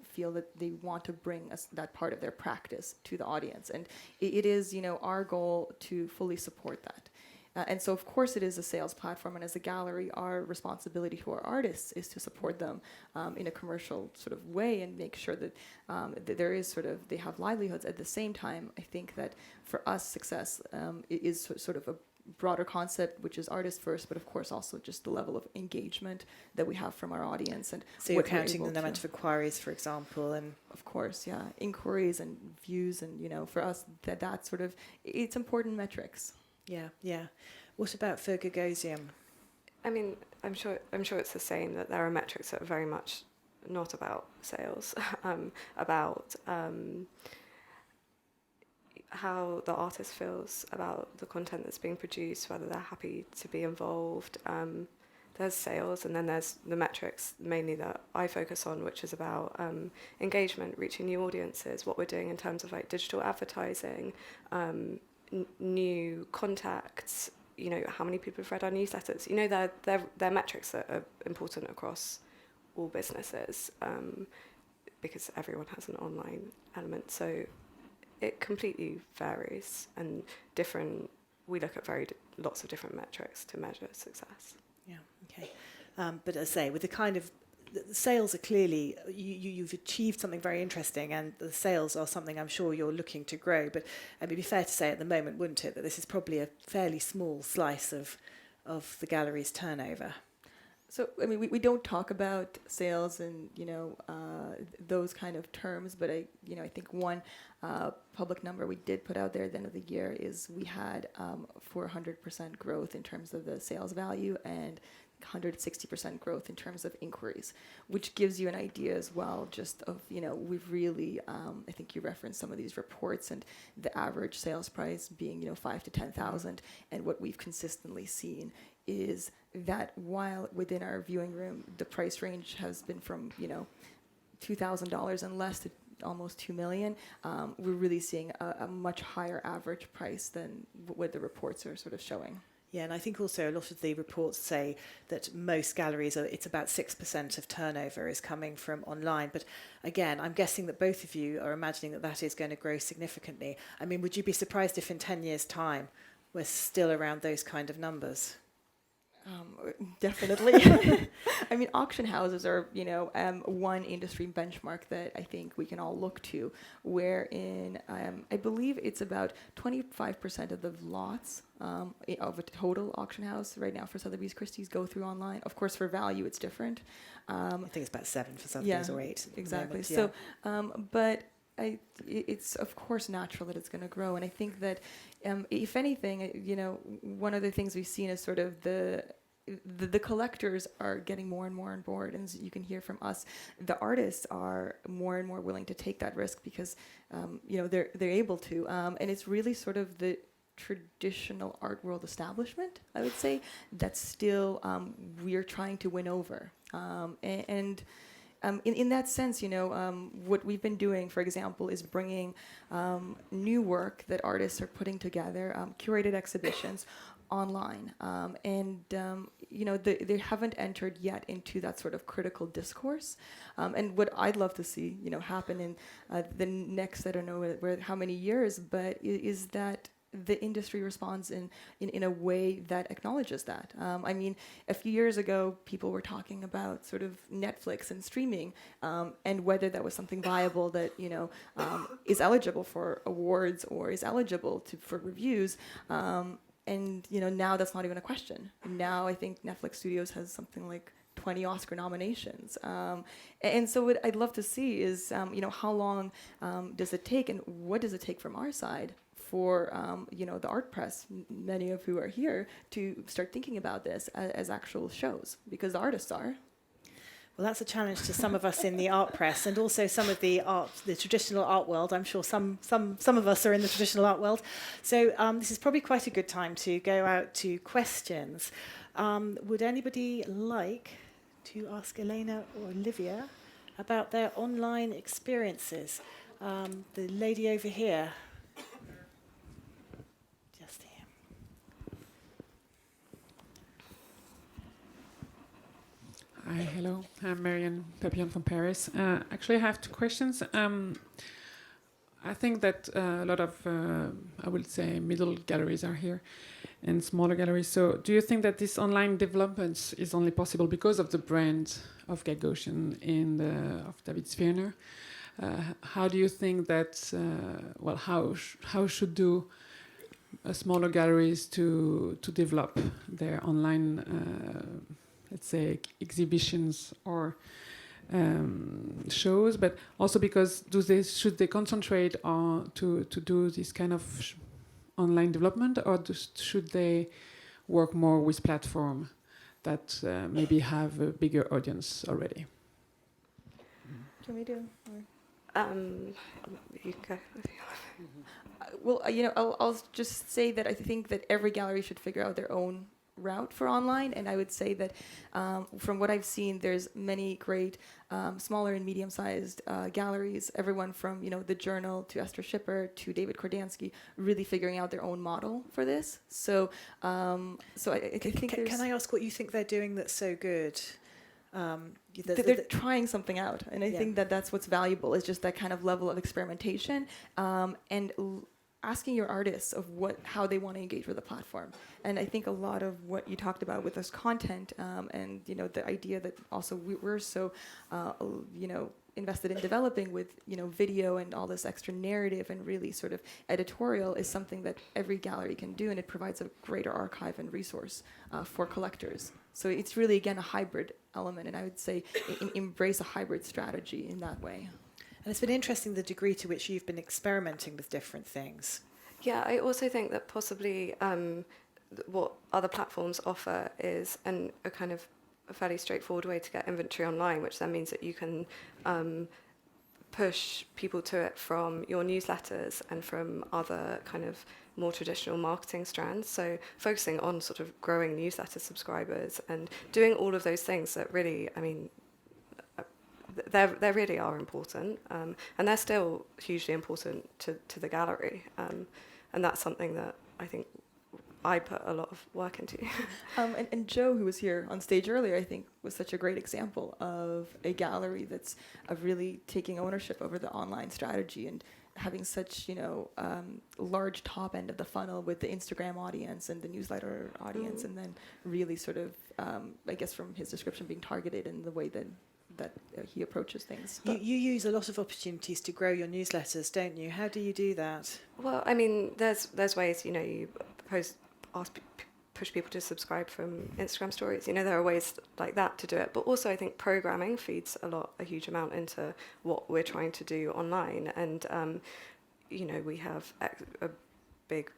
feel that they want to bring that part of their practice to the audience. And it is, our goal to fully support that. And so, of course, it is a sales platform, and as a gallery, our responsibility to our artists is to support them in a commercial sort of way and make sure that, that there is sort of, they have livelihoods. At the same time, I think that for us, success is sort of a broader concept, which is artists first, but of course also just the level of engagement that we have from our audience. And so you're counting the amount of inquiries, for example, and of course, yeah, inquiries and views, and for us that sort of, it's important metrics. Yeah. What about for Gagosian? I mean, I'm sure it's the same, that there are metrics that are very much not about sales, about how the artist feels about the content that's being produced, whether they're happy to be involved. There's sales, and then there's the metrics mainly that I focus on, which is about engagement, reaching new audiences, what we're doing in terms of like digital advertising, new contacts, how many people have read our newsletters. They're metrics that are important across all businesses, because everyone has an online element. So It completely varies, and we look at lots of different metrics to measure success. Yeah, okay. But as I say, with the kind of the sales are clearly, you've achieved something very interesting, and the sales are something I'm sure you're looking to grow. But it would be fair to say at the moment, wouldn't it, that this is probably a fairly small slice of the gallery's turnover. So, I mean, we don't talk about sales and, those kind of terms, but I think one public number we did put out there at the end of the year is we had 400% growth in terms of the sales value and 160% growth in terms of inquiries, which gives you an idea as well just of, we've really, I think you referenced some of these reports and the average sales price being, 5,000 to 10,000. And what we've consistently seen is that while within our viewing room, the price range has been from, $2,000 and less to almost 2 million, we're really seeing a much higher average price than what the reports are sort of showing. Yeah, and I think also a lot of the reports say that most galleries, it's about 6% of turnover is coming from online. But again, I'm guessing that both of you are imagining that that is going to grow significantly. I mean, would you be surprised if in 10 years' time we're still around those kind of numbers? Definitely. I mean, auction houses are, one industry benchmark that I think we can all look to, wherein I believe it's about 25% of the lots of a total auction house right now for Sotheby's Christie's go through online. Of course, for value, it's different. I think it's about 7 for Sotheby's or 8. Exactly. Moment, yeah. So, but it's of course natural that it's going to grow, and I think that if anything, one of the things we've seen is sort of the collectors are getting more and more on board, and as you can hear from us, the artists are more and more willing to take that risk because they're able to, and it's really sort of the traditional art world establishment, I would say, that's still we're trying to win over, in that sense, what we've been doing, for example, is bringing new work that artists are putting together, curated exhibitions online. They haven't entered yet into that sort of critical discourse. And what I'd love to see, happen in the next, I don't know how many years, but is that the industry responds in a way that acknowledges that. I mean, a few years ago, people were talking about sort of Netflix and streaming, and whether that was something viable that is eligible for awards or is eligible for reviews. And now that's not even a question. Now I think Netflix Studios has something like 20 Oscar nominations. And so what I'd love to see is, how long does it take, and what does it take from our side for the art press, many of who are here, to start thinking about this as actual shows, because the artists are. Well, that's a challenge to some of us in the art press, and also some of the traditional art world. I'm sure some of us are in the traditional art world. So this is probably quite a good time to go out to questions. Would anybody like to ask Elena or Olivia about their online experiences? The lady over here. Just here. Hi, hello. I'm Marianne Papillon from Paris. Actually, I have 2 questions. I think that a lot of, I would say, middle galleries are here and smaller galleries. So do you think that this online development is only possible because of the brand of Gagosian and of David Zwirner? How do you think that, how should do smaller galleries to develop their online let's say exhibitions or shows, but also because should they concentrate on to do this kind of online development, or should they work more with platform that maybe have a bigger audience already? Can we do? You go. Well, I'll just say that I think that every gallery should figure out their own route for online, and I would say that from what I've seen, there's many great smaller and medium-sized galleries, everyone from the Journal to Esther Schipper to David Kordansky, really figuring out their own model for this. So I think Can I ask what you think they're doing that's so good? They're trying something out, and I think that that's what's valuable, is just that kind of level of experimentation, and asking your artists of how they want to engage with the platform. And I think a lot of what you talked about with this content, and the idea that also we're so invested in developing with video and all this extra narrative and really sort of editorial, is something that every gallery can do, and it provides a greater archive and resource for collectors. So it's really, again, a hybrid element, and I would say embrace a hybrid strategy in that way. And it's been interesting the degree to which you've been experimenting with different things. Yeah, I also think that possibly what other platforms offer is a kind of a fairly straightforward way to get inventory online, which then means that you can push people to it from your newsletters and from other kind of more traditional marketing strands. So focusing on sort of growing newsletter subscribers and doing all of those things that really, I mean, they really are important, and they're still hugely important to the gallery, and that's something that I think I put a lot of work into. And Joe, who was here on stage earlier, I think was such a great example of a gallery that's really taking ownership over the online strategy and having such large top end of the funnel with the Instagram audience and the newsletter audience, and then really sort of I guess from his description, being targeted in the way that he approaches things. You use a lot of opportunities to grow your newsletters, don't you? How do you do that? Well, I mean, there's ways, you push people to subscribe from Instagram stories. There are ways like that to do it. But also I think programming feeds a huge amount into what we're trying to do online. And, we have a big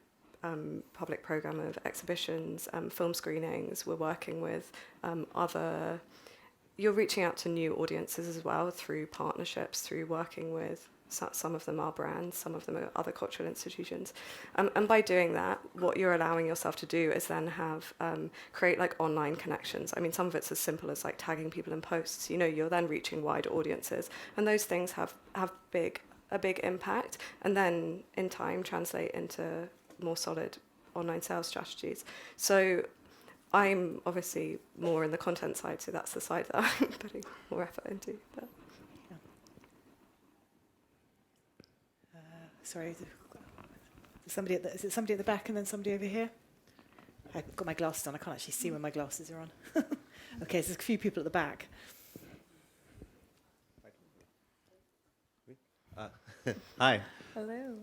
public program of exhibitions, film screenings. We're working with you're reaching out to new audiences as well through partnerships, through working with, some of them are brands, some of them are other cultural institutions. And by doing that, what you're allowing yourself to do is then create like online connections. I mean, some of it's as simple as like tagging people in posts. You're then reaching wider audiences. And those things have a big impact, and then in time translate into more solid online sales strategies. So I'm obviously more in the content side, so that's the side that I'm putting more effort into. But. Sorry, is it somebody at the back and then somebody over here? I've got my glasses on. I can't actually see when my glasses are on. Okay, so there's a few people at the back. Hi. Hello.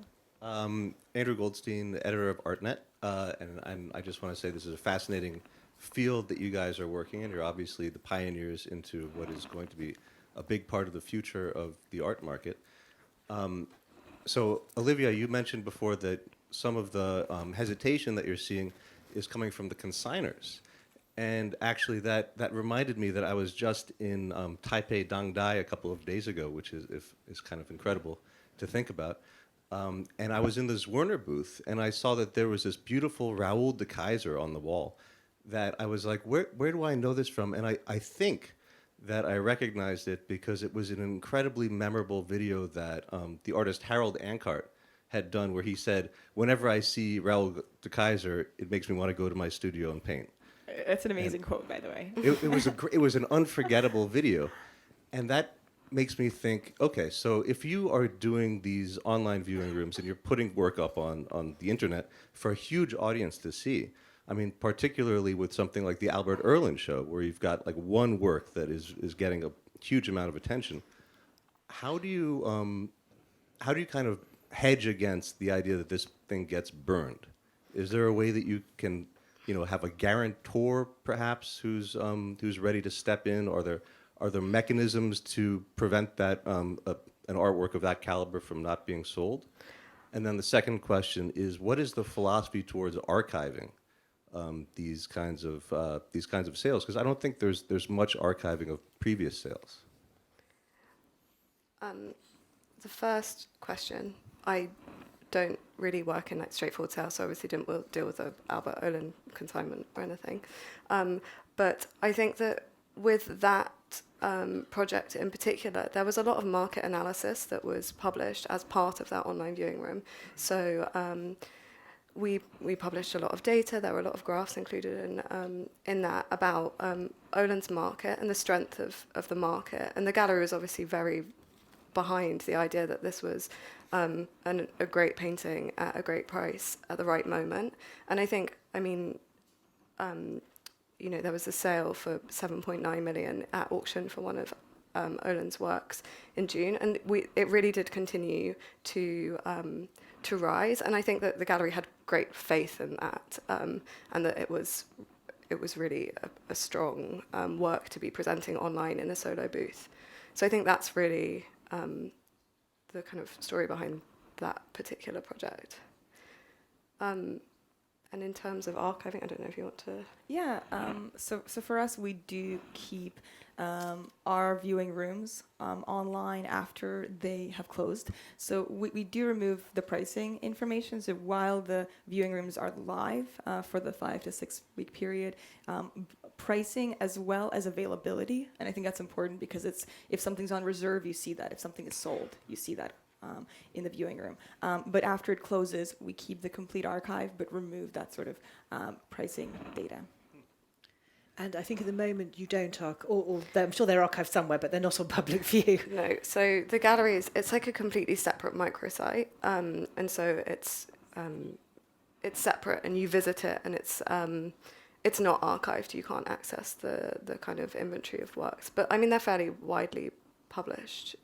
Andrew Goldstein, editor of Artnet, and I just want to say this is a fascinating field that you guys are working in. You're obviously the pioneers into what is going to be a big part of the future of the art market. So, Olivia, you mentioned before that some of the hesitation that you're seeing is coming from the consigners. And actually, that reminded me that I was just in Taipei Dangdai a couple of days ago, which is kind of incredible to think about. And I was in the Zwirner booth, and I saw that there was this beautiful Raoul de Keyser on the wall that I was like, where do I know this from? And I think that I recognized it because it was an incredibly memorable video that the artist Harold Ankart had done, where he said, whenever I see Raoul de Keyser, it makes me want to go to my studio and paint. That's an amazing quote, by the way. It was an unforgettable video. And that makes me think, okay, so if you are doing these online viewing rooms and you're putting work up on the internet for a huge audience to see, I mean, particularly with something like the Albert Erlin show, where you've got like one work that is getting a huge amount of attention, how do you kind of hedge against the idea that this thing gets burned? Is there a way that you can, have a guarantor perhaps who's ready to step in? Are there mechanisms to prevent that an artwork of that caliber from not being sold? And then the second question is, what is the philosophy towards archiving these kinds of sales? Because I don't think there's much archiving of previous sales. The first question, I don't really work in like straightforward sales, so obviously didn't deal with the Albert Olin consignment or anything. But I think that with that project in particular, there was a lot of market analysis that was published as part of that online viewing room. So we published a lot of data. There were a lot of graphs included in that about Oland's market and the strength of the market. And the gallery was obviously very behind the idea that this was a great painting at a great price at the right moment. And I think, I mean, there was a sale for 7.9 million at auction for one of Oland's works in June, and it really did continue to rise. And I think that the gallery had great faith in that, and that it was really a strong work to be presenting online in a solo booth. So I think that's really the kind of story behind that particular project. And in terms of archiving, I don't know if you want to... Yeah, so for us, we do keep our viewing rooms online after they have closed. So we do remove the pricing information. So while the viewing rooms are live for the 5 to 6 week period, pricing as well as availability. And I think that's important because if something's on reserve, you see that. If something is sold, you see that in the viewing room. But after it closes, we keep the complete archive, but remove that sort of pricing data. And I think at the moment you don't or I'm sure they're archived somewhere, but they're not on public view. No, so the gallery it's like a completely separate microsite, and so it's separate, and you visit it, and it's not archived. You can't access the kind of inventory of works, but I mean they're fairly widely published.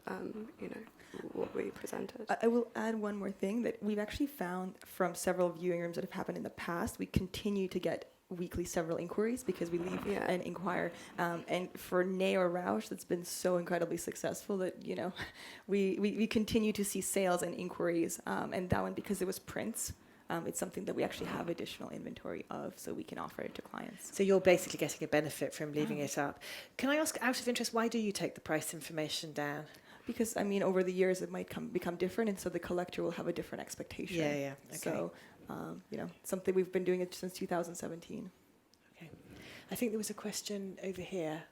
What we presented. I will add one more thing that we've actually found from several viewing rooms that have happened in the past. We continue to get weekly several inquiries because we leave and inquire. And for Neo Rausch, that's been so incredibly successful that, we continue to see sales and inquiries. And that one, because it was prints, it's something that we actually have additional inventory of, so we can offer it to clients. So you're basically getting a benefit from leaving it up. Can I ask, out of interest, why do you take the price information down? Because, I mean, over the years, it might become different, and so the collector will have a a expectation. Yeah, okay. So, something we've been doing it since 2017. Okay. I think there was a question over here.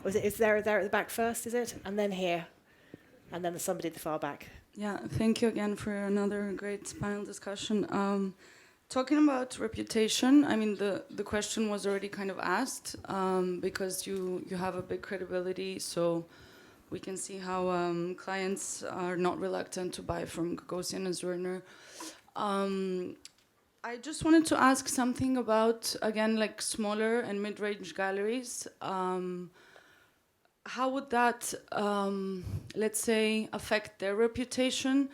Is there at the back first, is it? And then here. And then there's somebody at the far back. Yeah, thank you again for another great panel discussion. Talking about reputation, I mean, the question was already kind of asked, because you have a big credibility, so we can see how clients are not reluctant to buy from Gagosian and Zwirner. I just wanted to ask something about, again, like smaller and mid-range galleries. How would that, let's say, affect their reputation,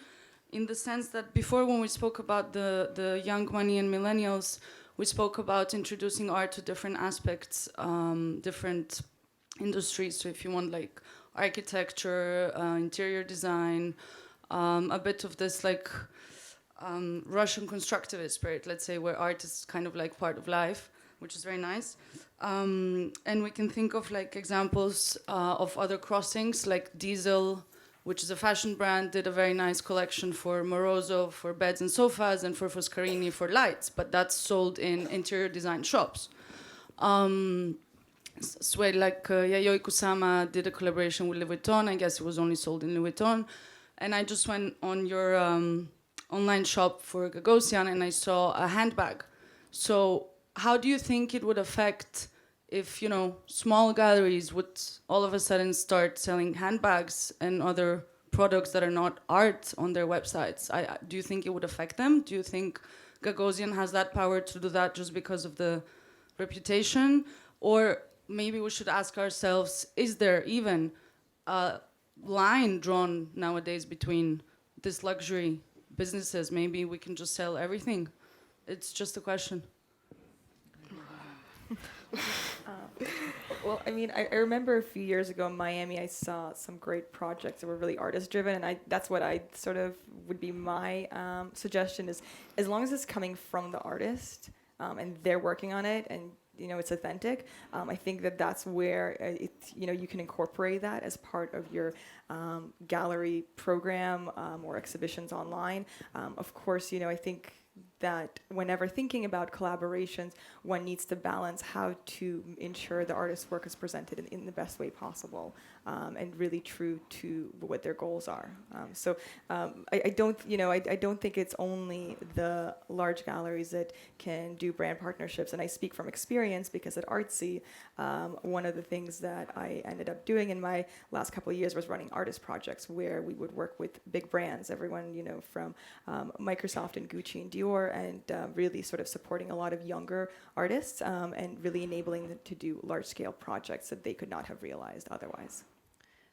in the sense that before, when we spoke about the young money and millennials, we spoke about introducing art to different aspects, different industries. So if you want like architecture, interior design, a bit of this like Russian constructivist spirit, let's say, where art is kind of like part of life, which is very nice. And we can think of like examples of other crossings, like Diesel, which is a fashion brand, did a very nice collection for Moroso for beds and sofas, and for Foscarini for lights, but that's sold in interior design shops. So like Yayoi Kusama did a collaboration with Louis Vuitton. I guess it was only sold in Louis Vuitton. And I just went on your online shop for Gagosian, and I saw a handbag. So how do you think it would affect if, small galleries would all of a sudden start selling handbags and other products that are not art on their websites? Do you think it would affect them? Do you think Gagosian has that power to do that just because of the reputation? Or maybe we should ask ourselves, is there even a line drawn nowadays between these luxury businesses? Maybe we can just sell everything. It's just a question. Well, I mean, I remember a few years ago in Miami, I saw some great projects that were really artist-driven, and that's what I sort of would be my suggestion is, as long as it's coming from the artist and they're working on it, and it's authentic. I think that's where you can incorporate that as part of your gallery program or exhibitions online. Of course, I think that whenever thinking about collaborations, one needs to balance how to ensure the artist's work is presented in the best way possible, and really true to what their goals are. I don't think it's only the large galleries that can do brand partnerships, and I speak from experience because at Artsy, one of the things that I ended up doing in my last couple of years was running artist projects where we would work with big brands, everyone from Microsoft and Gucci and Dior, and really sort of supporting a lot of younger artists and really enabling them to do large-scale projects that they could not have realized otherwise.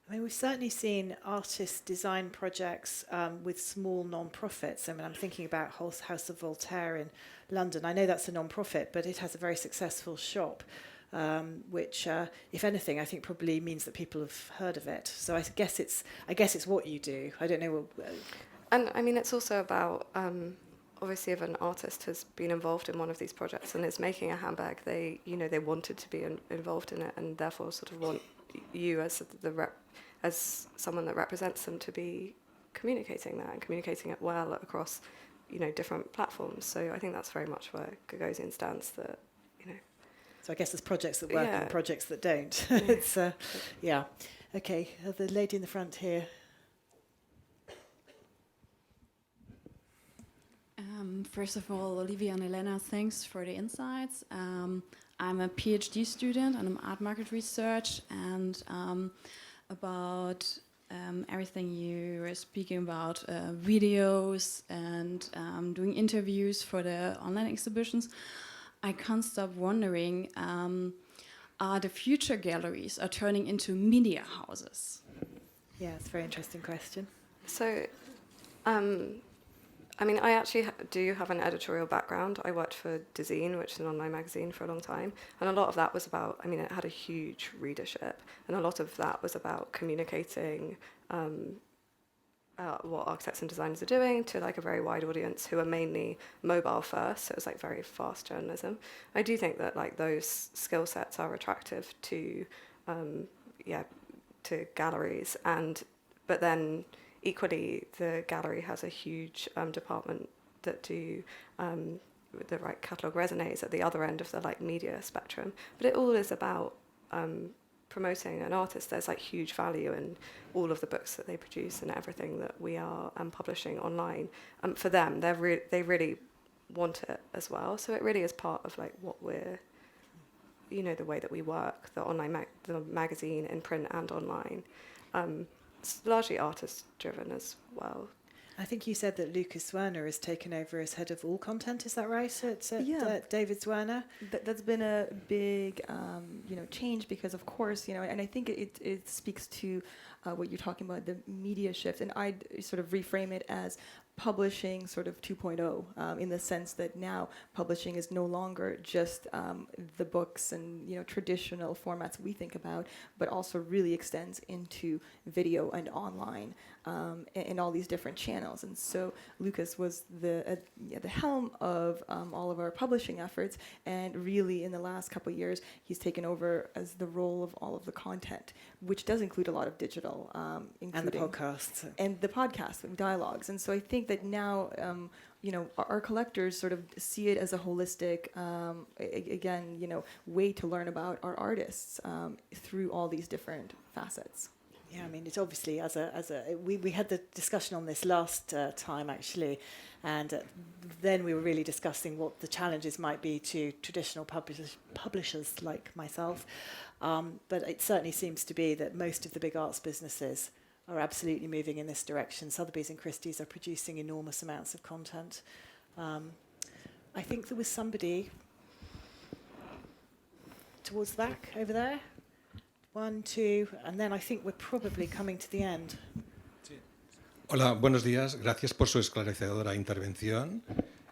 I mean, we've certainly seen artist design projects with small non-profits. I mean, I'm thinking about House of Voltaire in London. I know that's a non-profit, but it has a very successful shop, which, if anything, I think probably means that people have heard of it. So I guess it's what you do. I don't know. And I mean, it's also about obviously, if an artist has been involved in one of these projects and is making a handbag, they wanted to be involved in it, and therefore sort of want you as as someone that represents them to be communicating that and communicating it well across different platforms. So I think that's very much where Gagosian stands. So I guess there's projects that work and projects that don't. Yeah. It's yeah. Okay, the lady in the front here. First of all, Olivia and Elena, thanks for the insights. I'm a PhD student and I'm art market research, and about everything you were speaking about, videos and doing interviews for the online exhibitions, I can't stop wondering, are the future galleries are turning into media houses? Yeah, it's a very interesting question. So, I mean, I actually do have an editorial background. I worked for Design, which is an online magazine, for a long time. And a lot of that was about, it had a huge readership. And a lot of that was about communicating what architects and designers are doing to a very wide audience who are mainly mobile first. So it was very fast journalism. I do think that those skill sets are attractive to galleries. But then equally, the gallery has a huge department that do the catalogue resonates at the other end of the media spectrum. But it all is about promoting an artist. There's huge value in all of the books that they produce and everything that we are publishing online. For them, they really want it as well. So it really is part of what we're, the way that we work, the online the magazine in print and online. It's largely artist-driven as well. I think you said that Lucas Zwirner has taken over as head of all content. Is that right? At David Zwirner? That's been a big, change because, of course, and I think it speaks to what you're talking about, the media shift. And I'd sort of reframe it as publishing sort of 2.0 in the sense that now publishing is no longer just the books and traditional formats we think about, but also really extends into video and online and all these different channels. And so Lucas was the helm of all of our publishing efforts, and really in the last couple of years he's taken over as the role of all of the content, which does include a lot of digital, and the podcasts and the podcast and dialogues. And so I think that now our collectors sort of see it as a holistic way to learn about our artists through all these different facets. Yeah, it's obviously we had the discussion on this last time actually, and then we were really discussing what the challenges might be to traditional publishers like myself, but it certainly seems to be that most of the big arts businesses are absolutely moving in this direction. Sotheby's and Christie's are producing enormous amounts of content. I think there was somebody towards the back over there. 1, 2, and then I think we're probably coming to the end. Hola, buenos días. Gracias por su esclarecedora intervención.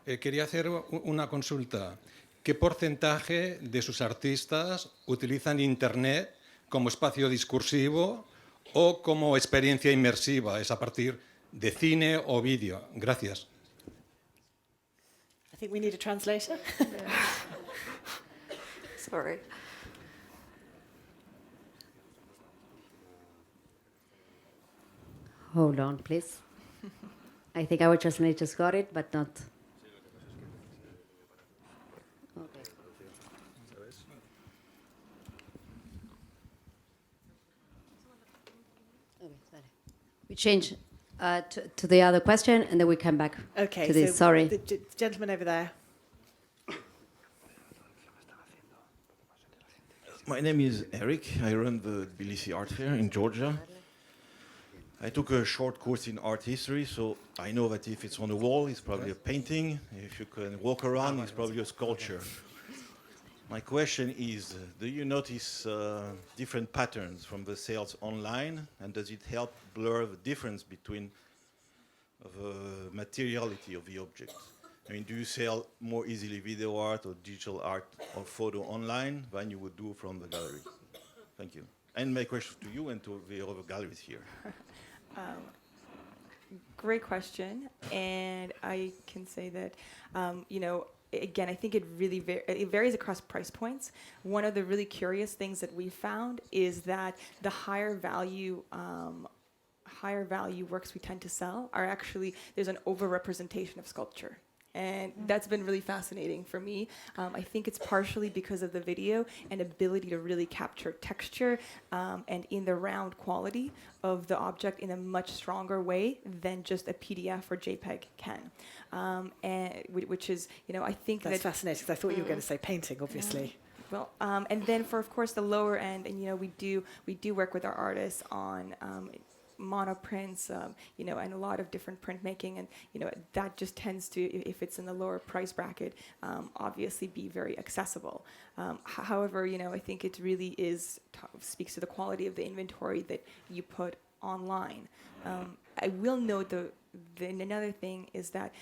Quería hacer una consulta. ¿Qué porcentaje de sus artistas utilizan Internet como espacio discursivo o como experiencia inmersiva? Es a partir de cine o vídeo. Gracias. I think we need a translator. Sorry. Hold on, please. I think our translator just got it, but not. change to the other question, and then we come back Okay, to this. so Sorry. the gentleman over there. My name is Eric. I run the Tbilisi Art Fair in Georgia. I took a short course in art history, so I know that if it's on the wall, it's probably a painting. If you can walk around, it's probably a sculpture. My question is, do you notice different patterns from the sales online, and does it help blur the difference between the materiality of the object? I mean, do you sell more easily video art or digital art or photo online than you would do from the gallery? Thank you. And my question to you and to the other galleries here. Great question, and I can say that, again, I think it really it varies across price points. One of the really curious things that we found is that the higher value works we tend to sell are actually, there's an overrepresentation of sculpture. And that's been really fascinating for me. I think it's partially because of the video and ability to really capture texture and in the round quality of the object in a much stronger way than just a PDF or JPEG can. And which is, I think that's fascinating, because I thought you were going to say painting, obviously. Well, and then for, of course, the lower end, and we do work with our artists on monoprints, and a lot of different printmaking, and that just tends to, if it's in the lower price bracket, obviously be very accessible. However, I think it really speaks to the quality of the inventory that you put online. I will note another thing is that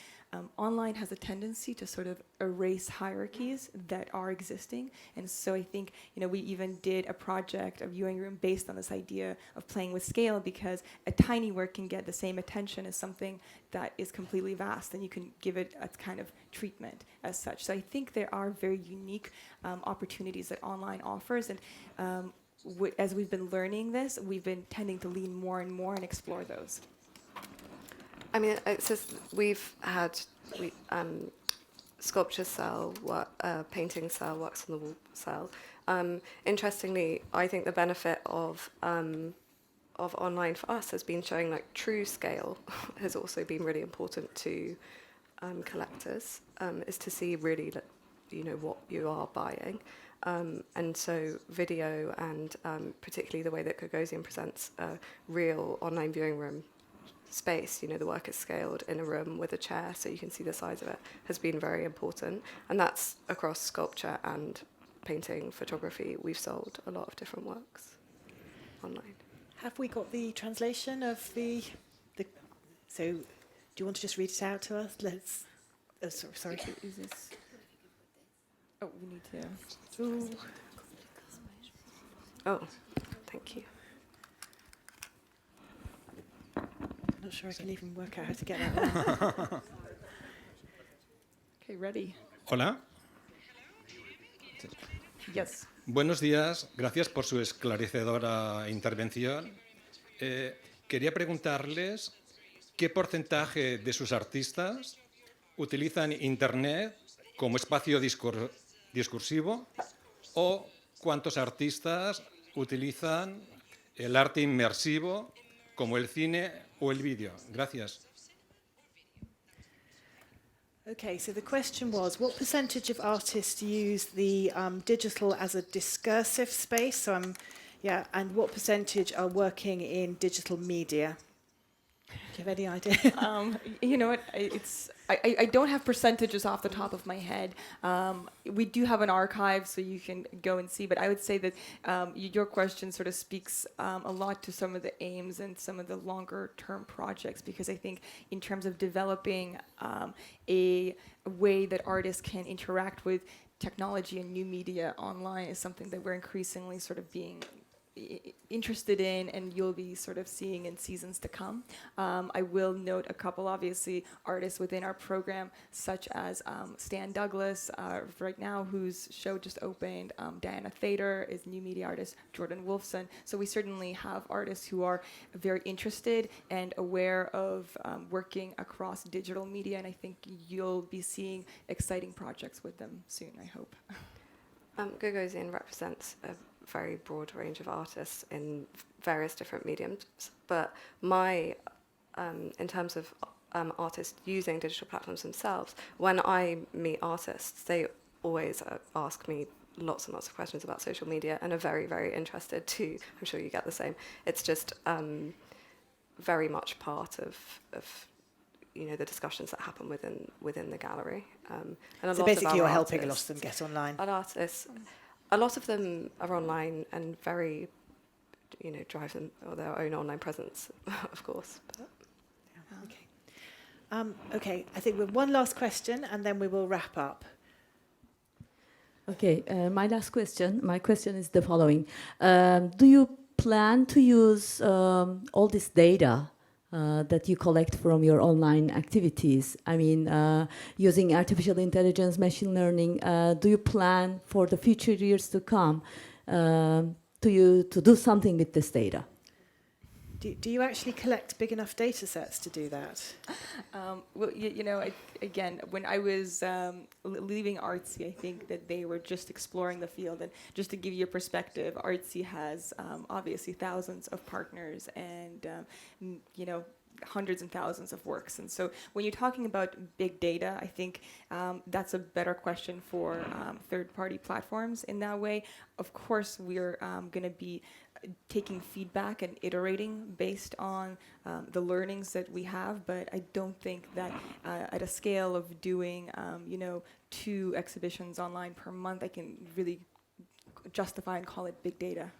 online has a tendency to sort of erase hierarchies that are existing. And so I think, we even did a project, a viewing room, based on this idea of playing with scale, because a tiny work can get the same attention as something that is completely vast, and you can give it a kind of treatment as such. So I think there are very unique opportunities that online offers. And as we've been learning this, we've been tending to lean more and more and explore those. I mean, it's just sculptures sell, paintings sell, works on the wall sell. Interestingly, I think the benefit of online for us has been showing like true scale has also been really important to collectors, is to see really what you are buying. And so video and particularly the way that Gagosian presents a real online viewing room space, the work is scaled in a room with a chair so you can see the size of it, has been very important. And that's across sculpture and painting, photography. We've sold a lot of different works online. Have we got the translation of the so do you want to just read it out to us? Sorry. Is this? Oh, we need to. Oh, thank you. I'm not sure I can even work out how to get that one. Okay, ready. Hola. Yes. Buenos días, gracias por su esclarecedora intervención. Quería preguntarles qué porcentaje de sus artistas utilizan Internet como espacio discursivo, o cuántos artistas utilizan el arte inmersivo como el cine o el vídeo. Gracias. Okay, so the question was, what percentage of artists use the digital as a discursive space? And what percentage are working in digital media? Do you have any idea? You know what? I don't have percentages off the top of my head. We do have an archive, so you can go and see. But I would say that your question sort of speaks a lot to some of the aims and some of the longer-term projects, because I think in terms of developing a way that artists can interact with technology and new media online is something that we're increasingly sort of being interested in, and you'll be sort of seeing in seasons to come. I will note a couple, obviously, artists within our program, such as Stan Douglas, right now, whose show just opened. Diana Thader is new media artist, Jordan Wolfson. So we certainly have artists who are very interested and aware of working across digital media, and I think you'll be seeing exciting projects with them soon, I hope. Gagosian represents a very broad range of artists in various different mediums, but in terms of artists using digital platforms themselves, when I meet artists, they always ask me lots and lots of questions about social media and are very, very interested too. I'm sure you get the same. It's just very much part of the discussions that happen within the gallery. And so basically you're helping a lot of them get online. A lot of them are online and very, drive them or their own online presence, of course. But, yeah. Okay, I think we have one last question and then we will wrap up. Okay, my question is the following. Do you plan to use all this data that you collect from your online activities? I mean, using artificial intelligence, machine learning, do you plan for the future years to come to do something with this data? Do you actually collect big enough data sets to do that? Well, again, when I was leaving Artsy, I think that they were just exploring the field. And just to give you a perspective, Artsy has obviously thousands of partners and, hundreds and thousands of works. And so when you're talking about big data, I think that's a better question for third-party platforms in that way. Of course, we're going to be taking feedback and iterating based on the learnings that we have, but I don't think that at a scale of doing 2 exhibitions online per month, I can really justify and call it big data.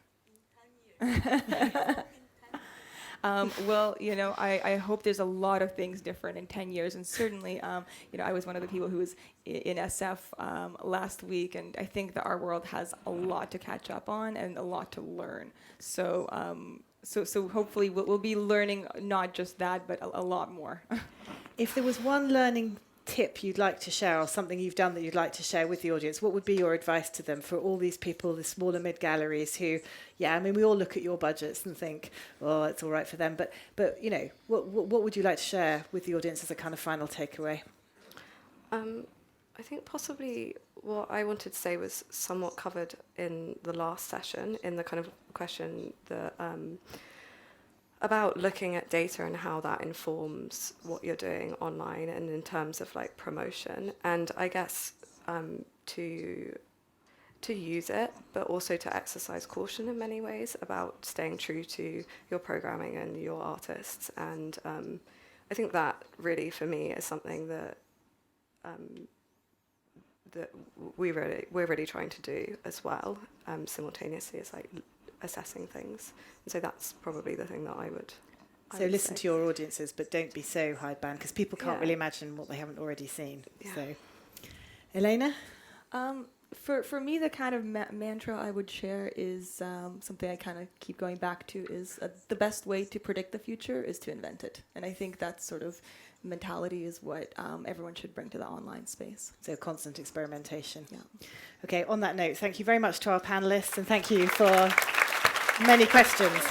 Well, I hope there's a lot of things different in 10 years, and certainly, I was one of the people who was in SF last week, and I think that our world has a lot to catch up on and a lot to learn. So, so hopefully we'll be learning not just that, but a lot more. If there was one learning tip you'd like to share or something you've done that you'd like to share with the audience, what would be your advice to them for all these people, the smaller mid-galleries who, we all look at your budgets and think, oh, it's all right for them. But what would you like to share with the audience as a kind of final takeaway? I think possibly what I wanted to say was somewhat covered in the last session, in the kind of question that about looking at data and how that informs what you're doing online and in terms of like promotion. And I guess to use it, but also to exercise caution in many ways about staying true to your programming and your artists. And I think that really for me is something that that we're really trying to do as well, simultaneously as like assessing things. And so that's probably the thing that I would listen to your audiences, but don't be so hidebound, because people can't really imagine what they haven't already seen. Yeah. So, Elena? For me, the kind of mantra I would share is something I kind of keep going back to is the best way to predict the future is to invent it. And I think that sort of mentality is what everyone should bring to the online space. So constant experimentation. Yeah. Okay, on that note, thank you very much to our panellists, and thank you for many questions.